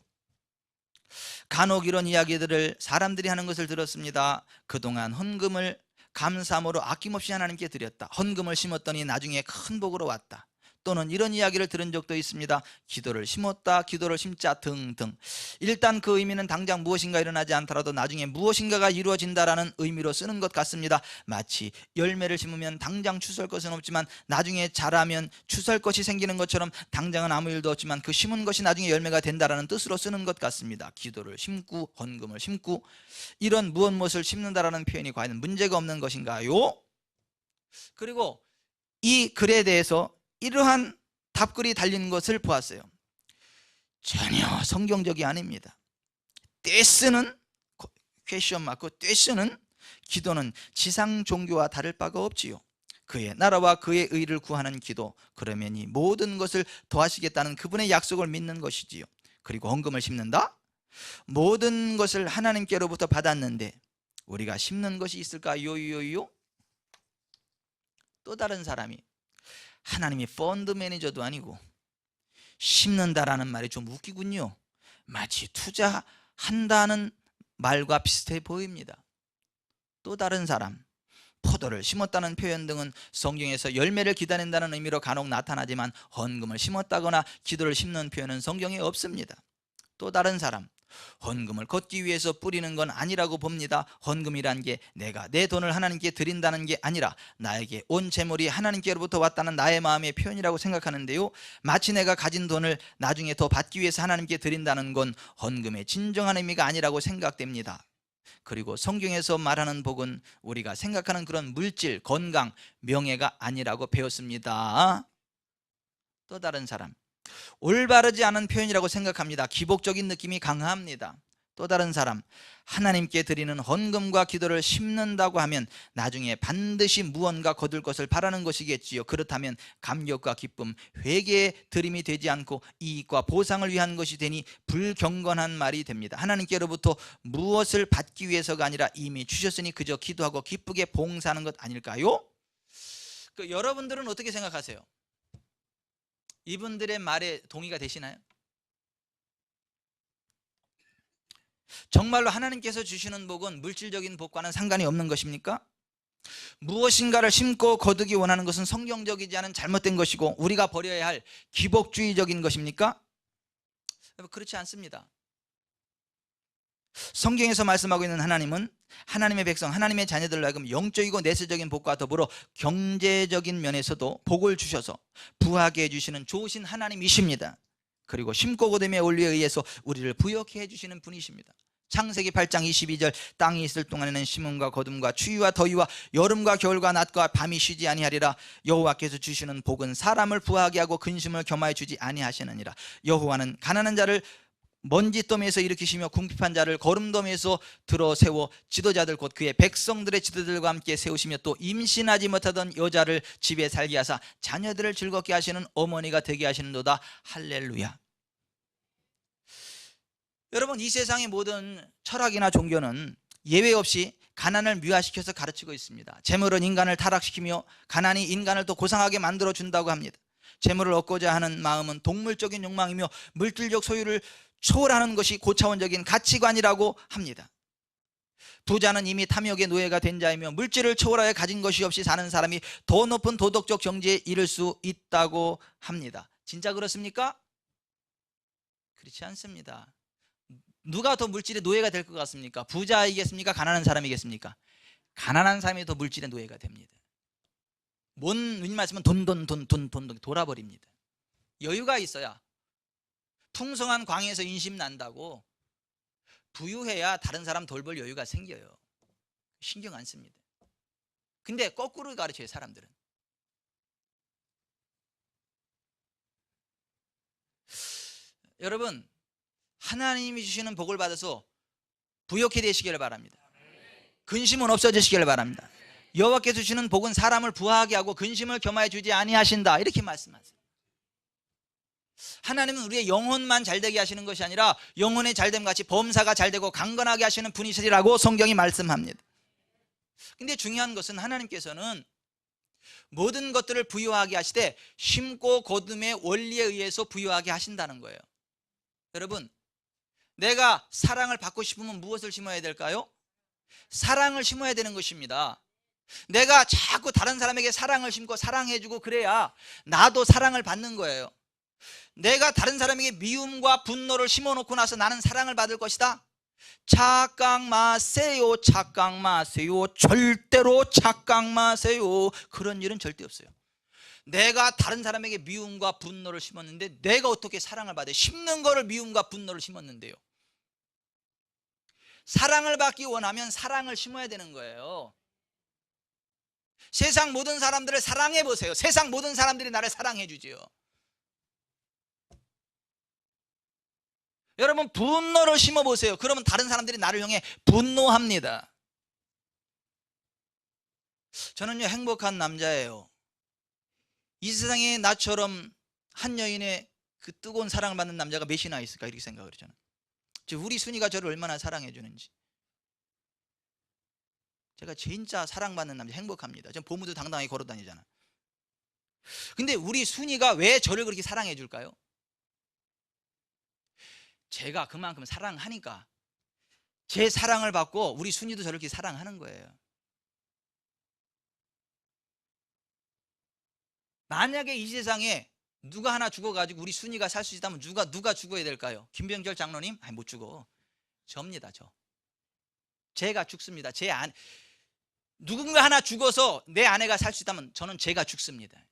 간혹 이런 이야기들을 사람들이 하는 것을 들었습니다. 그동안 헌금을 감사함으로 아낌없이 하나님께 드렸다. 헌금을 심었더니 나중에 큰 복으로 왔다. 또는 이런 이야기를 들은 적도 있습니다. 기도를 심었다, 기도를 심자 등등. 일단 그 의미는 당장 무엇인가 일어나지 않더라도 나중에 무엇인가가 이루어진다라는 의미로 쓰는 것 같습니다. 마치 열매를 심으면 당장 추수할 것은 없지만 나중에 자라면 추수할 것이 생기는 것처럼 당장은 아무 일도 없지만 그 심은 것이 나중에 열매가 된다라는 뜻으로 쓰는 것 같습니다. 기도를 심고 헌금을 심고 이런 무엇을 심는다라는 표현이 과연 문제가 없는 것인가요? 그리고 이 글에 대해서 이러한 답글이 달린 것을 보았어요. 전혀 성경적이 아닙니다. 떼쓰는 퀘션 마크, 떼쓰는 기도는 지상 종교와 다를 바가 없지요. 그의 나라와 그의 의를 구하는 기도, 그러면 이 모든 것을 더하시겠다는 그분의 약속을 믿는 것이지요. 그리고 헌금을 심는다? 모든 것을 하나님께로부터 받았는데 우리가 심는 것이 있을까요? 또 다른 사람이 하나님이 펀드 매니저도 아니고 심는다라는 말이 좀 웃기군요. 마치 투자한다는 말과 비슷해 보입니다. 또 다른 사람, 포도를 심었다는 표현 등은 성경에서 열매를 기다린다는 의미로 간혹 나타나지만 헌금을 심었다거나 기도를 심는 표현은 성경에 없습니다. 또 다른 사람, 헌금을 걷기 위해서 뿌리는 건 아니라고 봅니다. 헌금이란 게 내가 내 돈을 하나님께 드린다는 게 아니라 나에게 온 재물이 하나님께로부터 왔다는 나의 마음의 표현이라고 생각하는데요, 마치 내가 가진 돈을 나중에 더 받기 위해서 하나님께 드린다는 건 헌금의 진정한 의미가 아니라고 생각됩니다. 그리고 성경에서 말하는 복은 우리가 생각하는 그런 물질, 건강, 명예가 아니라고 배웠습니다. 또 다른 사람, 올바르지 않은 표현이라고 생각합니다. 기복적인 느낌이 강합니다. 또 다른 사람, 하나님께 드리는 헌금과 기도를 심는다고 하면 나중에 반드시 무언가 거둘 것을 바라는 것이겠지요. 그렇다면 감격과 기쁨, 회개의 드림이 되지 않고 이익과 보상을 위한 것이 되니 불경건한 말이 됩니다. 하나님께로부터 무엇을 받기 위해서가 아니라 이미 주셨으니 그저 기도하고 기쁘게 봉사하는 것 아닐까요? 여러분들은 어떻게 생각하세요? 이분들의 말에 동의가 되시나요? 정말로 하나님께서 주시는 복은 물질적인 복과는 상관이 없는 것입니까? 무엇인가를 심고 거두기 원하는 것은 성경적이지 않은 잘못된 것이고 우리가 버려야 할 기복주의적인 것입니까? 그렇지 않습니다. 성경에서 말씀하고 있는 하나님은 하나님의 백성, 하나님의 자녀들로 하여금 영적이고 내세적인 복과 더불어 경제적인 면에서도 복을 주셔서 부하게 해주시는 좋으신 하나님이십니다. 그리고 심고 거둠의 원리에 의해서 우리를 부욕해 해주시는 분이십니다. 창세기 8장 22절 땅이 있을 동안에는 심음과 거둠과 추위와 더위와 여름과 겨울과 낮과 밤이 쉬지 아니하리라. 여호와께서 주시는 복은 사람을 부하게 하고 근심을 겸하여 주지 아니하시느니라. 여호와는 가난한 자를 먼지더미에서 일으키시며 궁핍한 자를 거름더미에서 들어 세워 지도자들 곧 그의 백성들의 지도들과 함께 세우시며 또 임신하지 못하던 여자를 집에 살게 하사 자녀들을 즐겁게 하시는 어머니가 되게 하시는도다. 할렐루야. 여러분, 이 세상의 모든 철학이나 종교는 예외 없이 가난을 미화시켜서 가르치고 있습니다. 재물은 인간을 타락시키며 가난이 인간을 더 고상하게 만들어 준다고 합니다. 재물을 얻고자 하는 마음은 동물적인 욕망이며 물질적 소유를 초월하는 것이 고차원적인 가치관이라고 합니다. 부자는 이미 탐욕의 노예가 된 자이며 물질을 초월하여 가진 것이 없이 사는 사람이 더 높은 도덕적 경지에 이를 수 있다고 합니다. 진짜 그렇습니까? 그렇지 않습니다. 누가 더 물질의 노예가 될 것 같습니까? 부자이겠습니까? 가난한 사람이겠습니까? 가난한 사람이 더 물질의 노예가 됩니다. 뭔 말씀은 돈 돌아버립니다. 여유가 있어야, 풍성한 광야에서 인심 난다고 부유해야 다른 사람 돌볼 여유가 생겨요. 신경 안 씁니다. 근데 거꾸로 가르쳐요, 사람들은. 여러분, 하나님이 주시는 복을 받아서 부욕해 되시기를 바랍니다. 근심은 없어지시기를 바랍니다. 여호와께서 주시는 복은 사람을 부하게 하고 근심을 겸하여 주지 아니하신다, 이렇게 말씀하세요. 하나님은 우리의 영혼만 잘되게 하시는 것이 아니라 영혼의 잘됨 같이 범사가 잘되고 강건하게 하시는 분이시라고 성경이 말씀합니다. 근데 중요한 것은 하나님께서는 모든 것들을 부유하게 하시되 심고 거둠의 원리에 의해서 부유하게 하신다는 거예요. 여러분, 내가 사랑을 받고 싶으면 무엇을 심어야 될까요? 사랑을 심어야 되는 것입니다. 내가 자꾸 다른 사람에게 사랑을 심고 사랑해주고 그래야 나도 사랑을 받는 거예요. 내가 다른 사람에게 미움과 분노를 심어놓고 나서 나는 사랑을 받을 것이다? 착각 마세요. 착각 마세요. 절대로 착각 마세요. 그런 일은 절대 없어요. 내가 다른 사람에게 미움과 분노를 심었는데 내가 어떻게 사랑을 받아요? 심는 거를 미움과 분노를 심었는데요. 사랑을 받기 원하면 사랑을 심어야 되는 거예요. 세상 모든 사람들을 사랑해 보세요. 세상 모든 사람들이 나를 사랑해 주지요. 여러분, 분노를 심어 보세요. 그러면 다른 사람들이 나를 향해 분노합니다. 저는요, 행복한 남자예요. 이 세상에 나처럼 한 여인의 그 뜨거운 사랑을 받는 남자가 몇이나 있을까, 이렇게 생각을 해요. 저는 우리 순이가 저를 얼마나 사랑해 주는지. 제가 진짜 사랑받는 남자 행복합니다. 전 보무도 당당하게 걸어 다니잖아. 근데 우리 순이가 왜 저를 그렇게 사랑해 줄까요? 제가 그만큼 사랑하니까 제 사랑을 받고 우리 순이도 저를 그렇게 사랑하는 거예요. 만약에 이 세상에 누가 하나 죽어가지고 우리 순이가 살 수 있다면 누가 죽어야 될까요? 김병철 장로님? 아니, 못 죽어. 접니다. 제가 죽습니다. 누군가 하나 죽어서 내 아내가 살 수 있다면 저는 제가 죽습니다.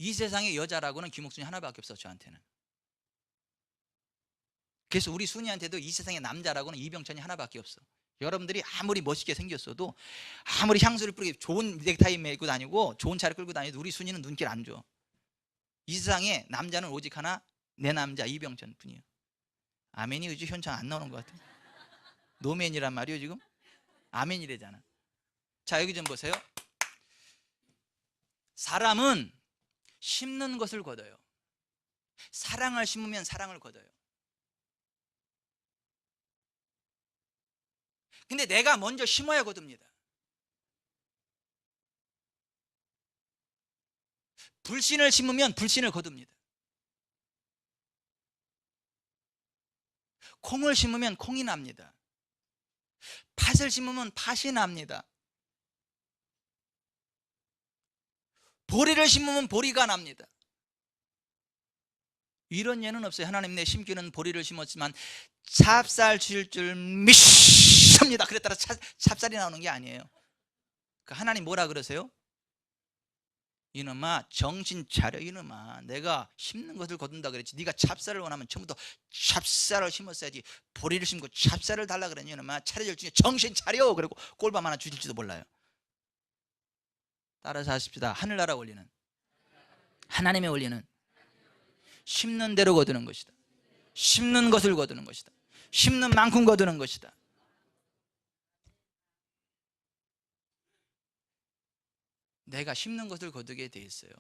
이 세상에 여자라고는 김옥순이 하나밖에 없어, 저한테는. 그래서 우리 순이한테도 이 세상에 남자라고는 이병천이 하나밖에 없어. 여러분들이 아무리 멋있게 생겼어도, 아무리 향수를 뿌리고 좋은 넥타이 메고 다니고 좋은 차를 끌고 다니도 우리 순이는 눈길 안 줘. 이 세상에 남자는 오직 하나, 내 남자 이병천 뿐이에요. 아멘이 요즘 현장 안 나오는 것 같아. 노맨이란 말이에요 지금? 아멘이래잖아. 자, 여기 좀 보세요. 사람은 심는 것을 거둬요. 사랑을 심으면 사랑을 거둬요. 근데 내가 먼저 심어야 거둡니다. 불신을 심으면 불신을 거둡니다. 콩을 심으면 콩이 납니다. 팥을 심으면 팥이 납니다. 보리를 심으면 보리가 납니다. 이런 예는 없어요. 하나님 내 심기는 보리를 심었지만 찹쌀 줄 믿습니다. 그랬다가 찹쌀이 나오는 게 아니에요. 하나님 뭐라 그러세요? 이놈아 정신 차려. 이놈아 내가 심는 것을 거둔다 그랬지. 네가 찹쌀을 원하면 처음부터 찹쌀을 심었어야지. 보리를 심고 찹쌀을 달라 그랬니? 이놈아 차려줄 중에 정신 차려. 그리고 꼴밤 하나 주실지도 몰라요. 따라서 하십시다. 하늘나라 원리는, 하나님의 원리는 심는 대로 거두는 것이다. 심는 것을 거두는 것이다. 심는 만큼 거두는 것이다. 내가 심는 것을 거두게 돼 있어요.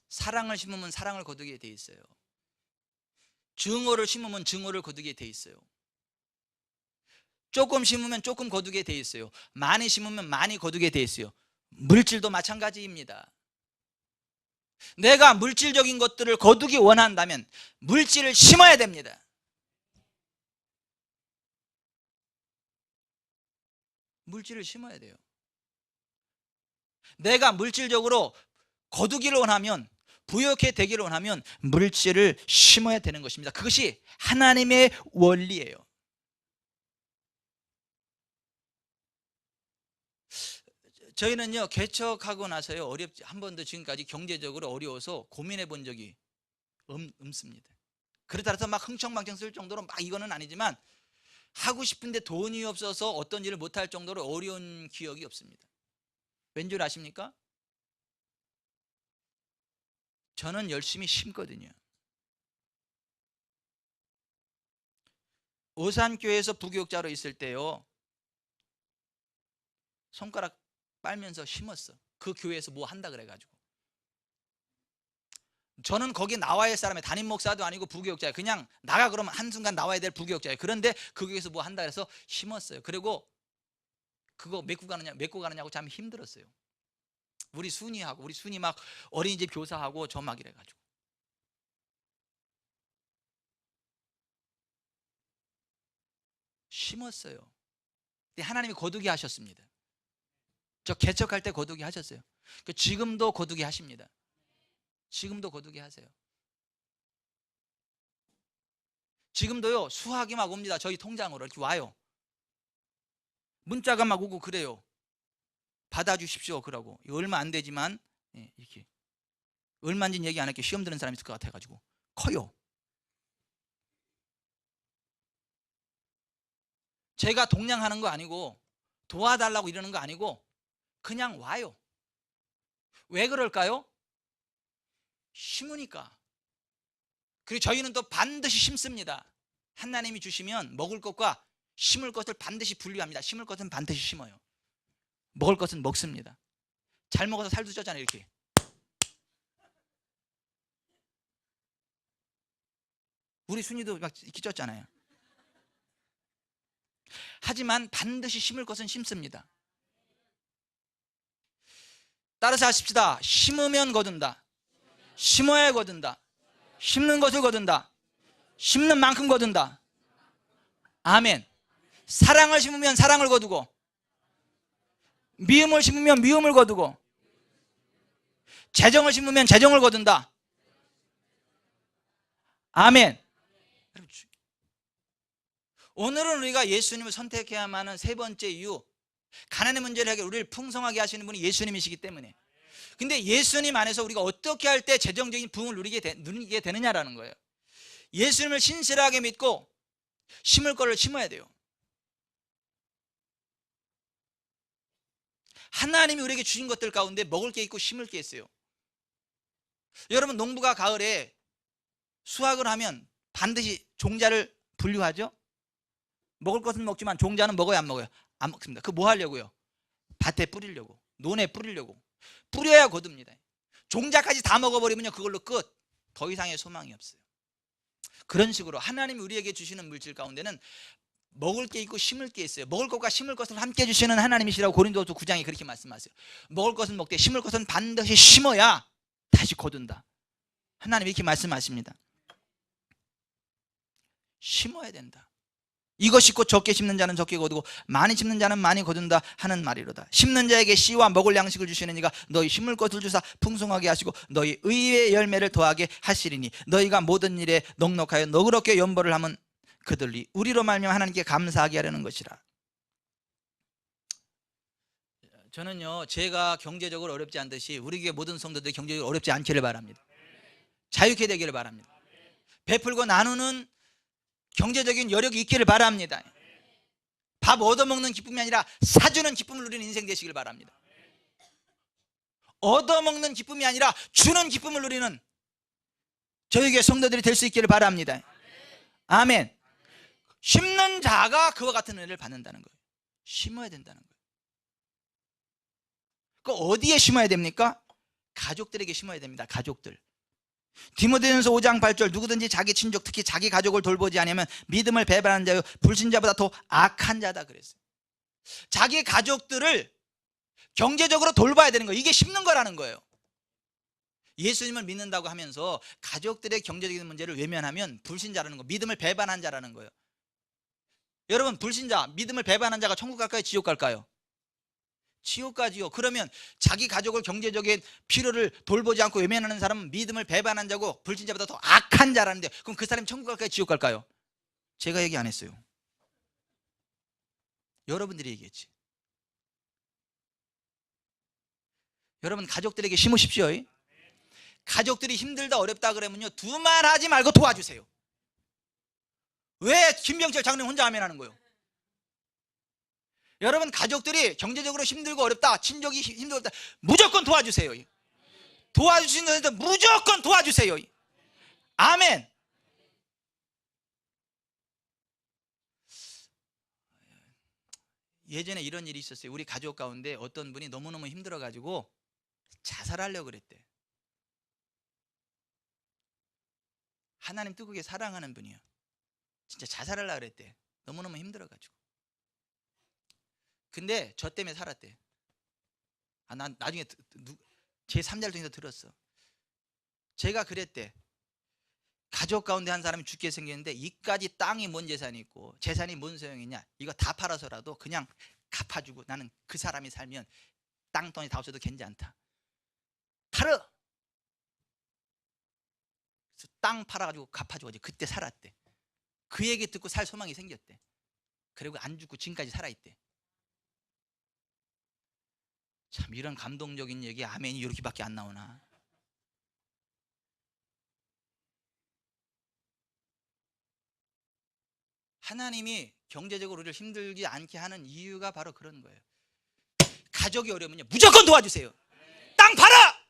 사랑을 심으면 사랑을 거두게 돼 있어요. 증오를 심으면 증오를 거두게 돼 있어요. 조금 심으면 조금 거두게 돼 있어요. 많이 심으면 많이 거두게 돼 있어요. 물질도 마찬가지입니다. 내가 물질적인 것들을 거두기 원한다면 물질을 심어야 됩니다. 물질을 심어야 돼요. 내가 물질적으로 거두기를 원하면, 부유하게 되기를 원하면 물질을 심어야 되는 것입니다. 그것이 하나님의 원리예요. 저희는요 개척하고 나서요 한 번도 지금까지 경제적으로 어려워서 고민해 본 적이 없습니다. 그렇다 해서 막 흥청망청 쓸 정도로 막 이거는 아니지만 하고 싶은데 돈이 없어서 어떤 일을 못할 정도로 어려운 기억이 없습니다. 왠 줄 아십니까? 저는 열심히 심거든요. 오산교회에서 부교육자로 있을 때요 손가락 빨면서 심었어. 그 교회에서 뭐 한다 그래가지고. 저는 거기 나와야 할 사람이 담임 목사도 아니고 부교육자예요. 그냥 나가 그러면 한순간 나와야 될 부교육자예요. 그런데 그 교회에서 뭐 한다 그래서 심었어요. 그리고 그거 메고 가느냐고 참 힘들었어요. 우리 순이 막 어린이집 교사하고 저 막 이래가지고. 심었어요. 근데 하나님이 거두게 하셨습니다. 저 개척할 때 거두게 하셨어요. 지금도 거두게 하십니다. 지금도 거두게 하세요. 지금도요 수학이 막 옵니다. 저희 통장으로 이렇게 와요. 문자가 막 오고 그래요. 받아주십시오 그러고. 얼마 안 되지만 이렇게 얼마인지는 얘기 안 할게요. 시험 드는 사람이 있을 것 같아가지고. 커요. 제가 동냥하는 거 아니고 도와달라고 이러는 거 아니고 그냥 와요. 왜 그럴까요? 심으니까. 그리고 저희는 또 반드시 심습니다. 하나님이 주시면 먹을 것과 심을 것을 반드시 분리합니다. 심을 것은 반드시 심어요. 먹을 것은 먹습니다. 잘 먹어서 살도 쪘잖아요. 이렇게. 우리 순이도 막 이렇게 쪘잖아요. 하지만 반드시 심을 것은 심습니다. 따라서 하십시다. 심으면 거둔다. 심어야 거둔다. 심는 것을 거둔다. 심는 만큼 거둔다. 아멘. 사랑을 심으면 사랑을 거두고, 미움을 심으면 미움을 거두고, 재정을 심으면 재정을 거둔다. 아멘. 오늘은 우리가 예수님을 선택해야만 하는 세 번째 이유, 가난의 문제를 해결, 우리를 풍성하게 하시는 분이 예수님이시기 때문에. 근데 예수님 안에서 우리가 어떻게 할 때 재정적인 부흥을 누리게 되느냐라는 거예요. 예수님을 신실하게 믿고 심을 거를 심어야 돼요. 하나님이 우리에게 주신 것들 가운데 먹을 게 있고 심을 게 있어요. 여러분 농부가 가을에 수확을 하면 반드시 종자를 분류하죠. 먹을 것은 먹지만 종자는 먹어요 안 먹어요? 안 먹습니다. 그 뭐 하려고요? 밭에 뿌리려고, 논에 뿌리려고. 뿌려야 거둡니다. 종자까지 다 먹어버리면요 그걸로 끝. 더 이상의 소망이 없어요. 그런 식으로 하나님이 우리에게 주시는 물질 가운데는 먹을 게 있고 심을 게 있어요. 먹을 것과 심을 것을 함께 주시는 하나님이시라고 고린도서 9장에 그렇게 말씀하세요. 먹을 것은 먹되 심을 것은 반드시 심어야 다시 거둔다. 하나님이 이렇게 말씀하십니다. 심어야 된다. 이것 곧 적게 심는 자는 적게 거두고 많이 심는 자는 많이 거둔다 하는 말이로다. 심는 자에게 씨와 먹을 양식을 주시는 이가 너희 심을 것을 주사 풍성하게 하시고 너희 의의 열매를 더하게 하시리니 너희가 모든 일에 넉넉하여 너그럽게 연보를 하면 그들이 우리로 말미암아 하나님께 감사하게 하려는 것이라. 저는요, 제가 경제적으로 어렵지 않듯이 우리 교회 모든 성도들이 경제적으로 어렵지 않기를 바랍니다. 자유케 되기를 바랍니다. 베풀고 나누는 경제적인 여력이 있기를 바랍니다. 밥 얻어먹는 기쁨이 아니라 사주는 기쁨을 누리는 인생 되시길 바랍니다. 얻어먹는 기쁨이 아니라 주는 기쁨을 누리는 저에게 성도들이 될 수 있기를 바랍니다. 아멘. 심는 자가 그와 같은 은혜를 받는다는 거예요. 심어야 된다는 거예요. 그 어디에 심어야 됩니까? 가족들에게 심어야 됩니다. 가족들. 디모데전서 5장 8절 누구든지 자기 친족 특히 자기 가족을 돌보지 않으면 믿음을 배반한 자요 불신자보다 더 악한 자다 그랬어요. 자기 가족들을 경제적으로 돌봐야 되는 거예요. 이게 심는 거라는 거예요. 예수님을 믿는다고 하면서 가족들의 경제적인 문제를 외면하면 불신자라는 거, 믿음을 배반한 자라는 거예요. 여러분, 불신자, 믿음을 배반한 자가 천국 갈까요? 지옥 갈까요? 지옥 가지요. 그러면 자기 가족을 경제적인 필요를 돌보지 않고 외면하는 사람은 믿음을 배반한 자고 불신자보다 더 악한 자라는데, 그럼 그 사람이 천국 갈까요? 지옥 갈까요? 제가 얘기 안 했어요. 여러분들이 얘기했지. 여러분, 가족들에게 심으십시오. 가족들이 힘들다 어렵다 그러면요, 두말하지 말고 도와주세요. 왜 김병철 장로님 혼자 아멘 하는 거예요? 여러분, 가족들이 경제적으로 힘들고 어렵다, 친족이 힘들고 어렵다, 무조건 도와주세요. 도와주시는 데도 무조건 도와주세요. 아멘. 예전에 이런 일이 있었어요. 우리 가족 가운데 어떤 분이 너무너무 힘들어가지고 자살하려고 그랬대. 하나님 뜨겁게 사랑하는 분이요, 진짜 자살하려고 그랬대. 너무너무 힘들어가지고. 근데 저 때문에 살았대. 난 나중에 제 3자를 통해서 들었어. 제가 그랬대. 가족 가운데 한 사람이 죽게 생겼는데 이까지 땅이 뭔 재산이 있고 재산이 뭔 소용이냐, 이거 다 팔아서라도 그냥 갚아주고, 나는 그 사람이 살면 땅덩이 다 없어도 괜찮다. 팔어. 그래서 땅 팔아가지고 갚아주고 그때 살았대. 그 얘기 듣고 살 소망이 생겼대. 그리고 안 죽고 지금까지 살아있대. 참, 이런 감동적인 얘기 아멘이 이렇게밖에 안 나오나. 하나님이 경제적으로 우리를 힘들지 않게 하는 이유가 바로 그런 거예요. 가족이 어려우면요, 무조건 도와주세요. 땅 팔아!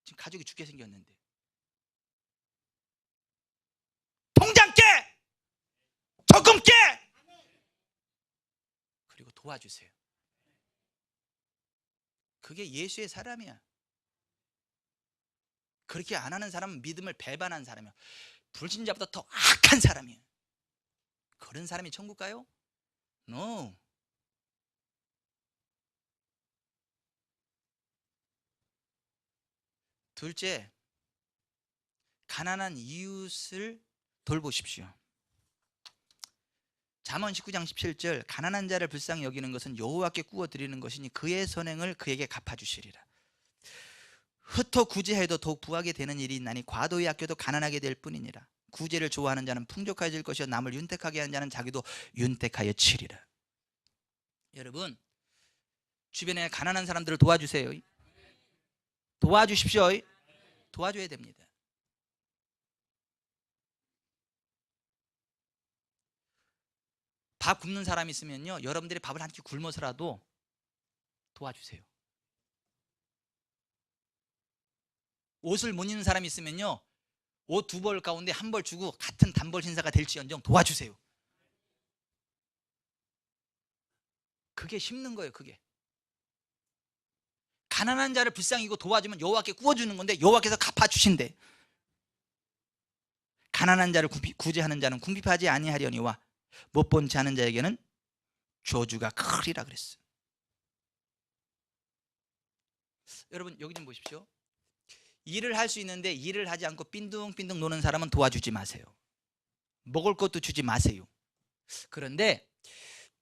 지금 가족이 죽게 생겼는데 통장 깨! 적금 깨! 그리고 도와주세요. 그게 예수의 사람이야. 그렇게 안 하는 사람은 믿음을 배반한 사람이야. 불신자보다 더 악한 사람이야. 그런 사람이 천국 가요? No. 둘째, 가난한 이웃을 돌보십시오. 잠언 19장 17절 가난한 자를 불쌍히 여기는 것은 여호와께 구워 드리는 것이니 그의 선행을 그에게 갚아주시리라. 흩어 구제해도 더욱 부하게 되는 일이 있나니 과도히 아껴도 가난하게 될 뿐이니라. 구제를 좋아하는 자는 풍족해질 것이요 남을 윤택하게 하는 자는 자기도 윤택하여 치리라. 여러분, 주변에 가난한 사람들을 도와주세요. 도와주십시오. 도와줘야 됩니다. 밥 굶는 사람이 있으면요, 여러분들이 밥을 한 끼 굶어서라도 도와주세요. 옷을 못 입는 사람이 있으면요, 옷 2벌 가운데 1벌 주고 같은 단벌 신사가 될지언정 도와주세요. 그게 심는 거예요. 그게 가난한 자를 불쌍히 여기고 도와주면 여호와께 구워주는 건데 여호와께서 갚아주신대. 가난한 자를 구제하는 자는 궁핍하지 아니하려니와 못 본 채 하는 자에게는 저주가 크리라 그랬어요. 여러분, 여기 좀 보십시오. 일을 할 수 있는데 일을 하지 않고 빈둥빈둥 노는 사람은 도와주지 마세요. 먹을 것도 주지 마세요. 그런데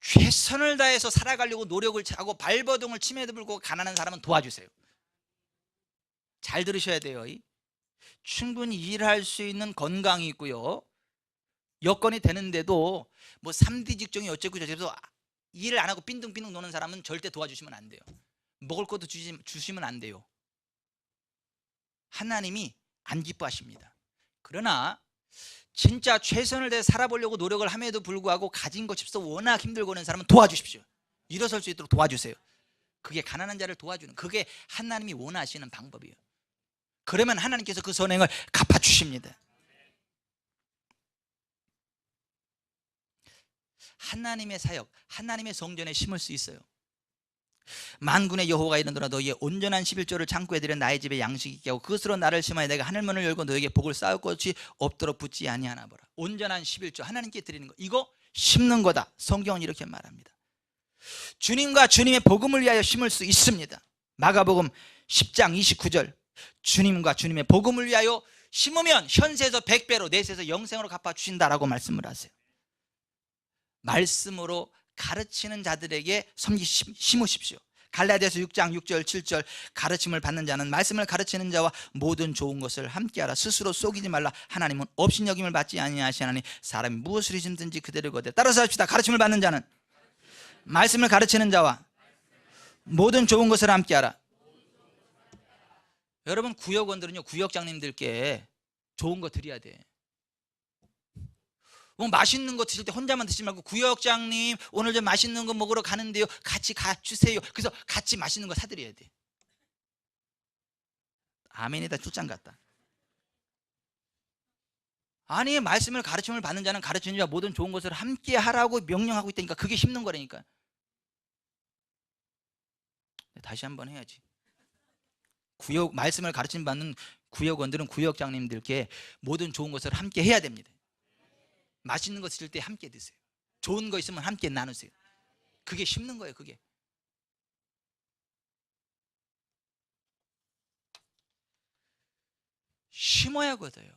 최선을 다해서 살아가려고 노력을 하고 발버둥을 치매도 불구하고 가난한 사람은 도와주세요. 잘 들으셔야 돼요. 충분히 일할 수 있는 건강이 있고요, 여건이 되는데도 뭐 3D 직종이 어쩌고 저쩌고 일을 안 하고 빈둥빈둥 노는 사람은 절대 도와주시면 안 돼요. 먹을 것도 주시면 안 돼요. 하나님이 안 기뻐하십니다. 그러나 진짜 최선을 다해 살아보려고 노력을 함에도 불구하고 가진 것이 없어 워낙 힘들고 하는 사람은 도와주십시오. 일어설 수 있도록 도와주세요. 그게 가난한 자를 도와주는, 그게 하나님이 원하시는 방법이에요. 그러면 하나님께서 그 선행을 갚아주십니다. 하나님의 사역, 하나님의 성전에 심을 수 있어요. 만군의 여호와가 이르노라 너희의 온전한 11조를 창고에 들여 나의 집에 양식 있게 하고 그것으로 나를 심하여 내가 하늘문을 열고 너희에게 복을 쌓을 것이 없도록 붙지 아니하나 보라. 온전한 11조 하나님께 드리는 거, 이거 심는 거다. 성경은 이렇게 말합니다. 주님과 주님의 복음을 위하여 심을 수 있습니다. 마가복음 10장 29절, 주님과 주님의 복음을 위하여 심으면 현세에서 100배로 내세에서 영생으로 갚아주신다라고 말씀을 하세요. 말씀으로 가르치는 자들에게 심으십시오. 갈라디아서 6장 6절 7절, 가르침을 받는 자는 말씀을 가르치는 자와 모든 좋은 것을 함께하라. 스스로 속이지 말라. 하나님은 업신여김을 받지 아니하시나니 사람이 무엇을 심든지 그대로 거두되. 따라서 합시다. 가르침을 받는 자는 말씀을 가르치는 자와 모든 좋은 것을 함께하라. 여러분, 구역원들은요, 구역장님들께 좋은 거 드려야 돼. 뭐 맛있는 거 드실 때 혼자만 드시지 말고, 구역장님 오늘 좀 맛있는 거 먹으러 가는데요, 같이 가주세요. 그래서 같이 맛있는 거 사드려야 돼. 아멘이다. 출장 같다. 아니, 말씀을 가르침을 받는 자는 가르치는 자 모든 좋은 것을 함께 하라고 명령하고 있다니까. 그게 심는 거라니까. 다시 한번 해야지. 말씀을 가르침 받는 구역원들은 구역장님들께 모든 좋은 것을 함께 해야 됩니다. 맛있는 거 드실 때 함께 드세요. 좋은 거 있으면 함께 나누세요. 그게 심는 거예요. 그게 심어야 거둬요.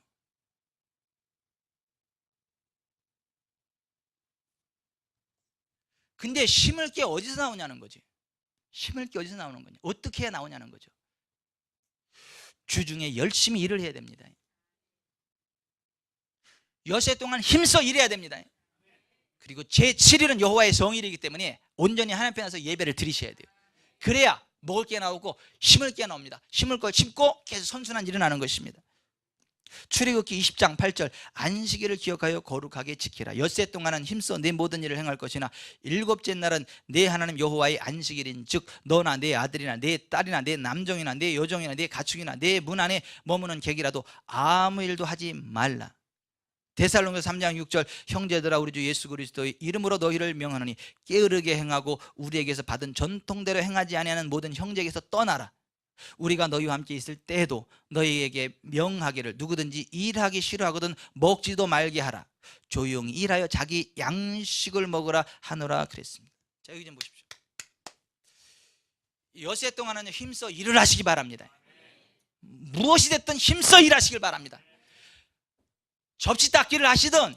근데 심을 게 어디서 나오냐는 거지. 심을 게 어디서 나오는 거냐, 어떻게 해야 나오냐는 거죠. 주중에 열심히 일을 해야 됩니다. 여세 동안 힘써 일해야 됩니다. 그리고 제7일은 여호와의 성일이기 때문에 온전히 하나님 앞에 나서 예배를 드리셔야 돼요. 그래야 먹을 게 나오고 심을 게 나옵니다. 심을 걸 심고 계속 선순환 일어나는 것입니다. 출애굽기 20장 8절, 안식일을 기억하여 거룩하게 지키라. 엿새 동안은 힘써 내 모든 일을 행할 것이나 일곱째 날은 내 하나님 여호와의 안식일인 즉 너나 내 아들이나 내 딸이나 내 남종이나 내 여종이나 내 가축이나 내 문 안에 머무는 객이라도 아무 일도 하지 말라. 데살로니가서 3장 6절, 형제들아 우리 주 예수 그리스도의 이름으로 너희를 명하노니 게으르게 행하고 우리에게서 받은 전통대로 행하지 아니하는 모든 형제에게서 떠나라. 우리가 너희와 함께 있을 때에도 너희에게 명하기를 누구든지 일하기 싫어하거든 먹지도 말게 하라. 조용히 일하여 자기 양식을 먹으라 하노라 그랬습니다. 자, 여기 좀 보십시오. 엿새 동안은 힘써 일을 하시기 바랍니다. 무엇이 됐든 힘써 일하시길 바랍니다. 접시 닦기를 하시든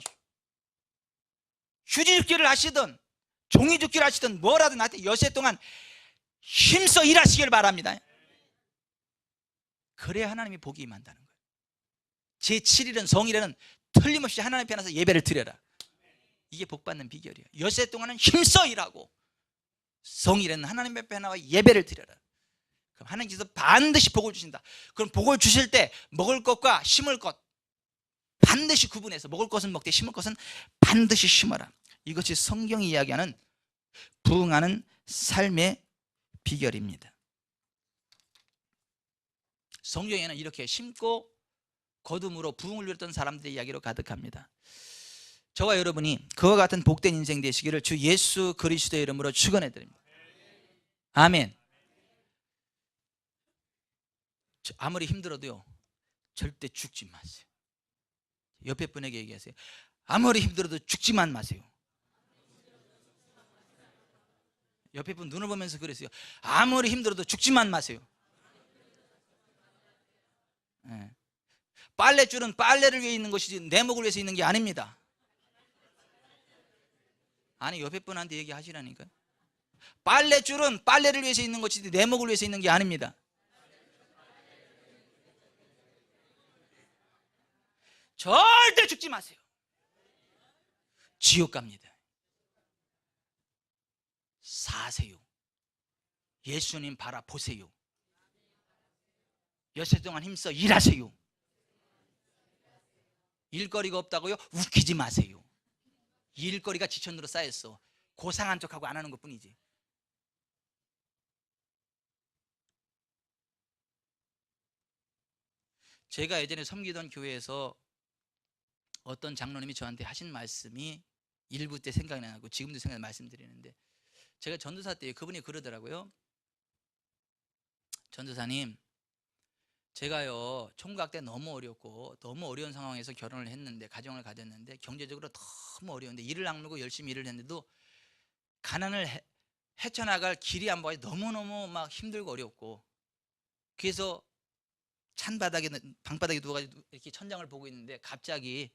휴지 줍기를 하시든 종이 줍기를 하시든 뭐라든 하여튼 엿새 동안 힘써 일하시길 바랍니다. 그래야 하나님이 복이 임한다는 거예요. 제7일은 성일에는 틀림없이 하나님 앞에 나서 예배를 드려라. 이게 복받는 비결이에요. 엿새 동안은 힘써 일하고 성일에는 하나님 앞에 나와 예배를 드려라. 그럼 하나님께서 반드시 복을 주신다. 그럼 복을 주실 때 먹을 것과 심을 것 반드시 구분해서, 먹을 것은 먹되 심을 것은 반드시 심어라. 이것이 성경이 이야기하는 부흥하는 삶의 비결입니다. 성경에는 이렇게 심고 거둠으로 부흥을 누렸던 사람들의 이야기로 가득합니다. 저와 여러분이 그와 같은 복된 인생 되시기를 주 예수 그리스도의 이름으로 축원해 드립니다. 아멘. 아무리 힘들어도요, 절대 죽지 마세요. 옆에 분에게 얘기하세요. 아무리 힘들어도 죽지만 마세요. 옆에 분 눈을 보면서 그랬어요. 아무리 힘들어도 죽지만 마세요. 예. 빨랫줄은 빨래를 위해 있는 것이지 내 목을 위해서 있는 게 아닙니다. 아니, 옆에 분한테 얘기하시라니까요. 빨랫줄은 빨래를 위해서 있는 것이지 내 목을 위해서 있는 게 아닙니다. 절대 죽지 마세요. 지옥 갑니다. 사세요. 예수님 바라보세요. 여세 동안 힘써 일하세요. 일거리가 없다고요? 웃기지 마세요. 일거리가 지천으로 쌓였어. 고상한 척하고 안 하는 것뿐이지. 제가 예전에 섬기던 교회에서 어떤 장로님이 저한테 하신 말씀이 일부 때 생각이 나고 지금도 생각나 말씀드리는데, 제가 전도사 때 그분이 그러더라고요. 전도사님, 제가요 총각 때 너무 어렵고 너무 어려운 상황에서 결혼을 했는데, 가정을 가졌는데 경제적으로 너무 어려운데 일을 악물고 열심히 일을 했는데도 가난을 헤쳐나갈 길이 안 보여. 너무너무 막 힘들고 어렵고, 그래서 방바닥에 누워가지고 이렇게 천장을 보고 있는데 갑자기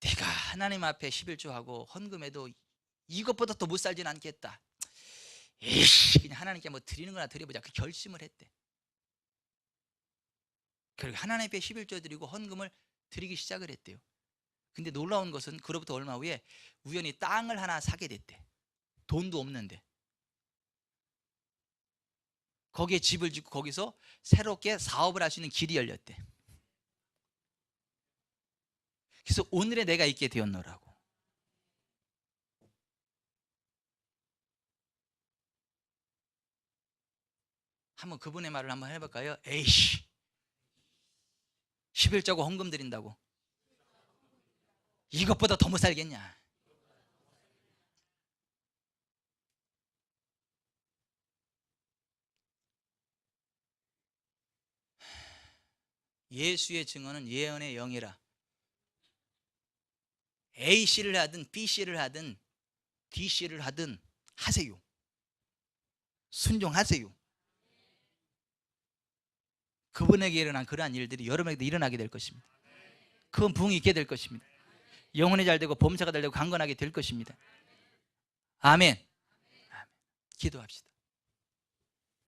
내가 하나님 앞에 11조하고 헌금해도 이것보다 더 못 살진 않겠다. 에이씨, 그냥 하나님께 뭐 드리는 거나 드려보자. 그 결심을 했대. 그리고 하나님 앞에 11조 드리고 헌금을 드리기 시작을 했대요. 근데 놀라운 것은 그로부터 얼마 후에 우연히 땅을 하나 사게 됐대. 돈도 없는데 거기에 집을 짓고 거기서 새롭게 사업을 할 수 있는 길이 열렸대. 그래서 오늘의 내가 있게 되었노라고. 한번 그분의 말을 한번 해볼까요? 에이씨, 11조고 헌금 드린다고 이것보다 더 못 살겠냐. 예수의 증언은 예언의 영이라. A씨를 하든 B씨를 하든 D씨를 하든 하세요. 순종하세요. 그분에게 일어난 그러한 일들이 여러분에게도 일어나게 될 것입니다. 큰 부흥이 있게 될 것입니다. 영혼이 잘 되고 범사가 잘 되고 강건하게 될 것입니다. 아멘. 기도합시다.